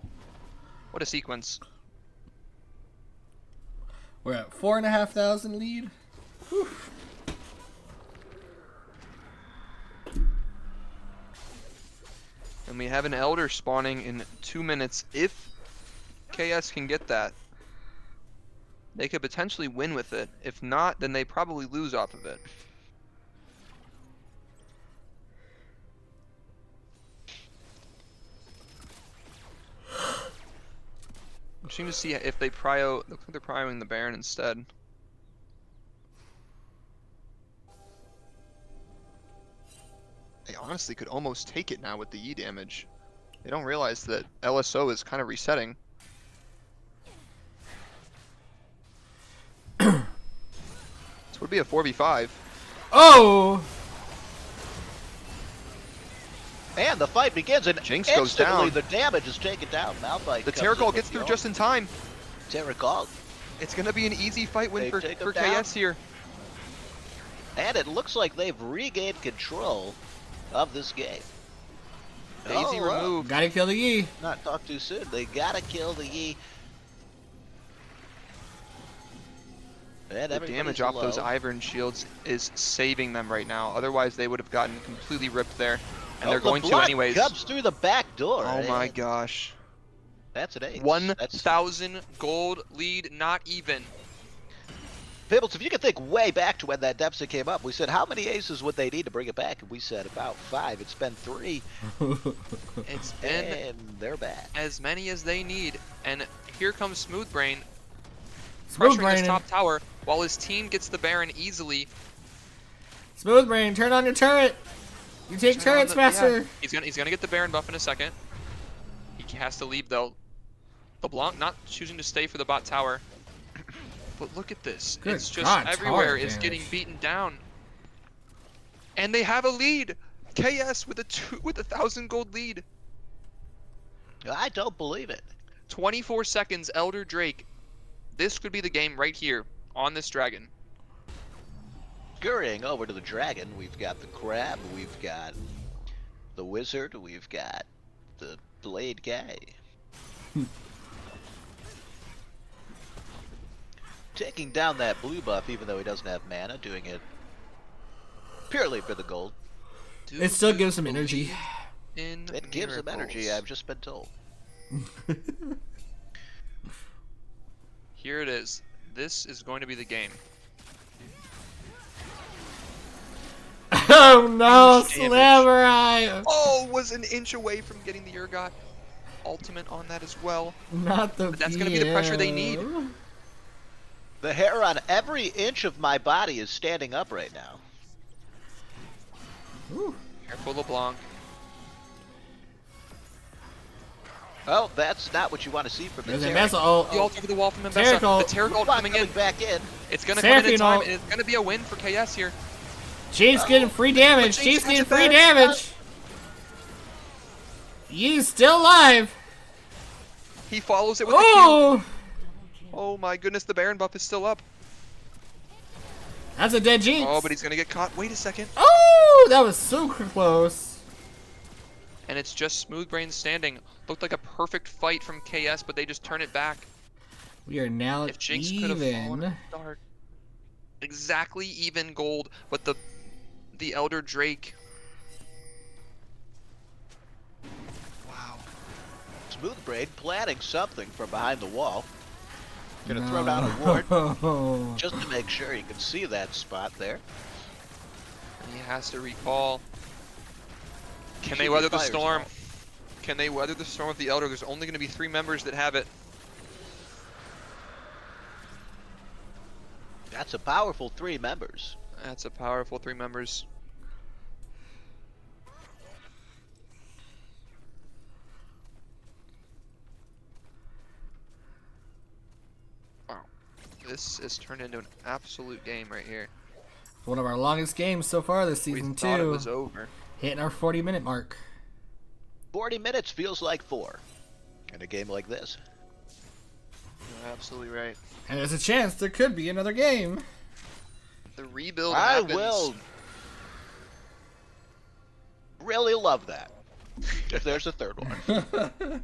What a sequence. We're at 4,500 lead. Whew. And we have an Elder spawning in 2 minutes. If KS can get that, they could potentially win with it. If not, then they probably lose off of it. Interesting to see if they prio. Looks like they're prioing the Baron instead. They honestly could almost take it now with the E damage. They don't realize that LSO is kind of resetting. This would be a 4v5. Oh! And the fight begins, and Jinx goes instantly down. the damage is taken down. Malphite The comes in Terracall with gets the through ult. just in time. Terracall. It's gonna be an easy fight win They for take him KS down. here. And it looks like they've regained control of this game. Daisy Oh, well, removed. Gotta kill the Yi. not talk too soon. They gotta kill the Yi. And The everybody's damage off those low. Ivern shields is saving them right now. Otherwise, they would have gotten completely ripped there. And Oh, they're going to LeBlanc anyways. comes through the back door. Oh my and gosh. That's an ace. 1,000 gold lead, not even. Pibbles, if you can think way back to when that deficit came up, we said how many aces would they need to bring it back? And we said about 5. It's been 3. It's been And they're back. as many as they need. And here comes Smoothbrain Smooth pressuring his brain. top tower while his team gets the Baron easily. Smooth brain, turn on your turret. You take Turn on turrets the- yeah. faster. He's gonna get the Baron buff in a second. He has to leave though. LeBlanc not choosing to stay for the bot tower. But look at this. Good it's just God, everywhere tower is damage. getting beaten down. And they have a lead. KS with a 1,000 gold lead. I don't believe it. 24 seconds, Elder Drake. This could be the game right here on this dragon. Scurrying over to the dragon, we've got the crab, we've got the wizard, we've got the blade guy. Taking down that blue buff even though he doesn't have mana, doing it purely for the gold. Do It still you gives him energy. believe in It gives him energy, miracles? I've just been told. Here it is. This is going to be the game. Oh no, Huge damage. Slammer Eye! Oh, was an inch away from getting the Urgot ultimate on that as well. Not the But that's gonna be the pressure they need. BM. The hair on every inch of my body is standing up right now. Ooh. Careful, LeBlanc. Oh, that's not what you want to see from the There's a Terran. mess. Oh, The ult over the wall from Mbessa. Terracall. The Terracall coming in. back in. It's gonna come in Seraphine time. ult. And it's gonna be a win for KS here. Jinx getting free damage. Jinx Jinx gets getting it free back. damage. Yi's still alive. He follows it with a Q. Oh, Oh my goodness, the Baron buff is still up. that's a dead Jinx. Oh, but he's gonna get caught. Wait a second. Oh, that was so close. And it's just Smoothbrain standing. Looked like a perfect fight from KS, but they just turn it back. We are now If Jinx could have fallen even. at the start. Exactly even gold, but the Elder Drake. Wow. Smooth Brain planning something from behind the wall. Gonna throw down a ward No. just to make sure he can see that spot there. And he has to recall. Can Should they be weather the fires storm? out. Can they weather the storm with the Elder? There's only going to be 3 members that have it. That's a powerful 3 members. That's a powerful 3 members. Wow. This has turned into an absolute game right here. One of our longest games so far this We season, thought it too. was over. Hitting our 40-minute mark. 40 minutes feels like 4 in a game like this. You're absolutely right. And there's a chance there could be another game. The rebuild I happens. will really love that if there's a third one.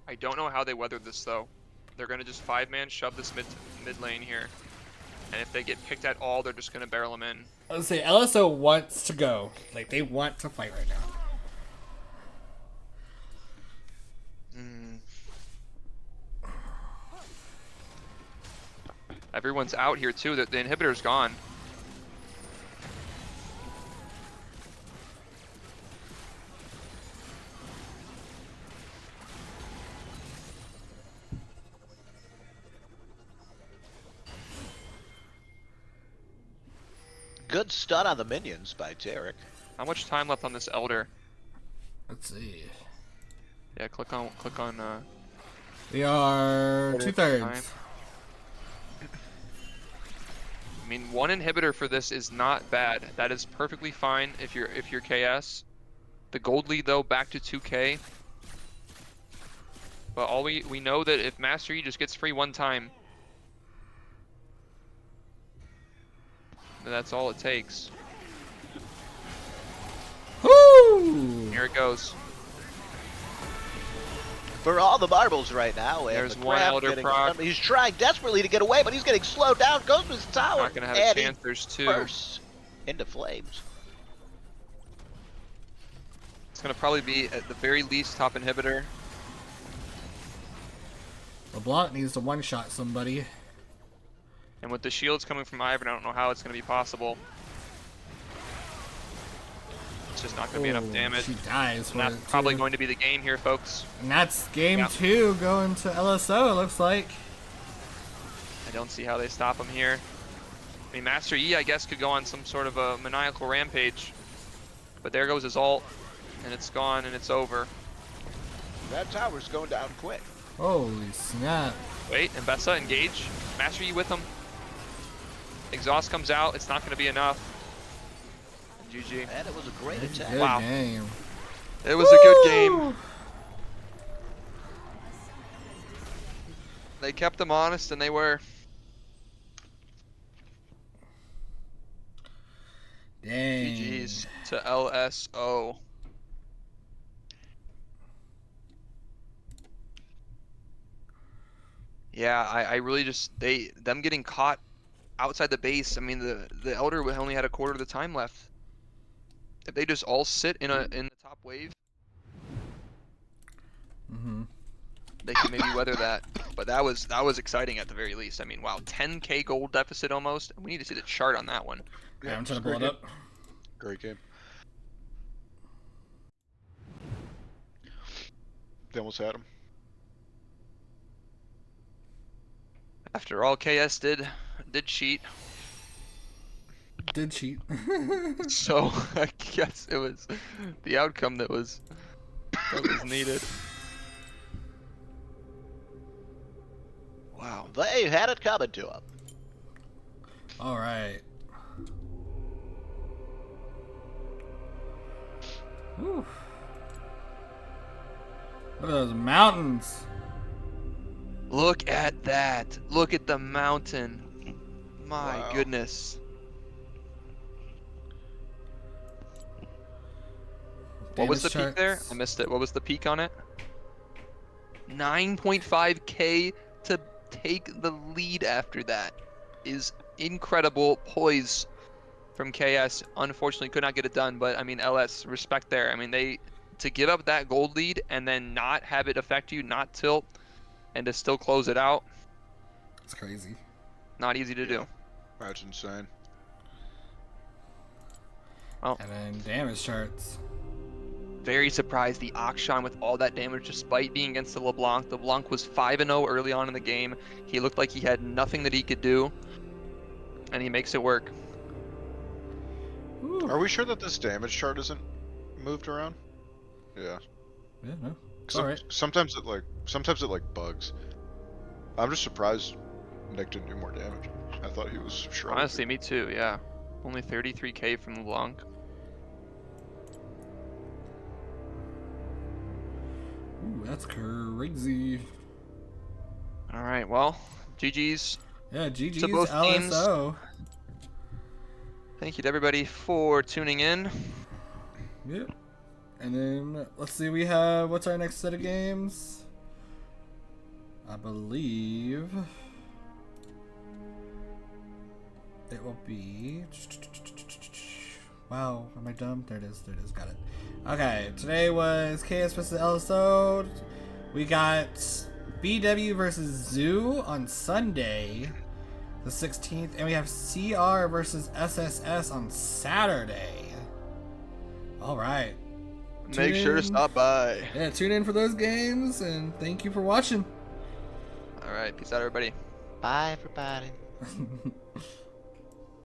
I don't know how they weathered this though. They're gonna just 5-man shove this mid lane here, and if they get picked at all, they're just gonna barrel them in. I would say LSO wants to go. Like, they want to fight right now. Everyone's out here too. The inhibitor's gone. Good stun on the minions by Tarek. How much time left on this Elder? Let's see. Yeah, click on. We are Time. 2/3. I mean, 1 inhibitor for this is not bad. That is perfectly fine if you're KS. The gold lead though back to 2K. But all we know that if Master Yi just gets free 1 time, that's all it takes. Woo! Here it goes. For all the marbles right now, and There's the one crab Elder getting, proc. he's trying desperately to get away, but he's getting slowed down. Goes to his tower. Not gonna have a and he chance. There's 2. bursts into flames. It's gonna probably be at the very least top inhibitor. LeBlanc needs to one-shot somebody. And with the shields coming from Ivan, I don't know how it's gonna be possible. It's just not gonna be enough Ooh, damage. She dies for And that's it, probably too. going to be the game here, folks. And that's game Yeah. 2 going to LSO, it looks like. I don't see how they stop him here. I mean, Master Yi, I guess, could go on some sort of a maniacal rampage. But there goes his ult, and it's gone, and it's over. That tower's going down quick. Holy snap. Wait, and Bessa, engage. Master Yi with him. Exhaust comes out, it's not going to be enough. GG. And it was a great attack. Good Wow. game. It was a good game. They kept them honest, and they were. Dang. GG's to LSO. Yeah, I really just them getting caught outside the base. I mean, the Elder only had a quarter of the time left. If they just all sit in the top wave, they can maybe weather that. But that was exciting at the very least. I mean, wow, 10K gold deficit almost. We need to see the chart on that one. Yeah, I'm trying to it's a pull it great up. Great game. They almost had him. After all, KS did cheat. Did cheat. So I guess it was the outcome that was needed. Wow. They had it coming to him. Alright. Whew. Look at those mountains. Look at that. Look at the mountain. My Wow. goodness. What was the Damage peak there? charts. I missed it. What was the peak on it? 9.5K to take the lead after that is incredible poise from KS. Unfortunately, could not get it done, but I mean, LS, respect there. I mean, to give up that gold lead and then not have it affect you, not tilt, and to still close it out, It's crazy. not easy to do. That's insane. Well, And then damage charts. very surprised the Akshan with all that damage despite being against the LeBlanc. The LeBlanc was 5-0 early on in the game. He looked like he had nothing that he could do, and he makes it work. Ooh. Are we sure that this damage chart isn't moved around? Yeah. Yeah, no. It's alright. Sometimes it bugs. I'm just surprised Nick didn't do more damage. I thought he was shredded. Honestly, me too, yeah. Only 33k from LeBlanc. Ooh, that's crazy. All right, well, GG's. Yeah, GG's To both teams. LSO. Thank you to everybody for tuning in. Yep. And then let's see, we have what's our next set of games? I believe it will be. Wow, am I dumb? There it is. There it is. Got it. Okay, today was KS versus LSO. We got BW versus Zoo on Sunday, the 16th, and we have CR versus SSS on Saturday. All right. Make sure to stop by. Yeah, tune in for those games, and thank you for watching. All right, peace out, everybody. Bye, everybody.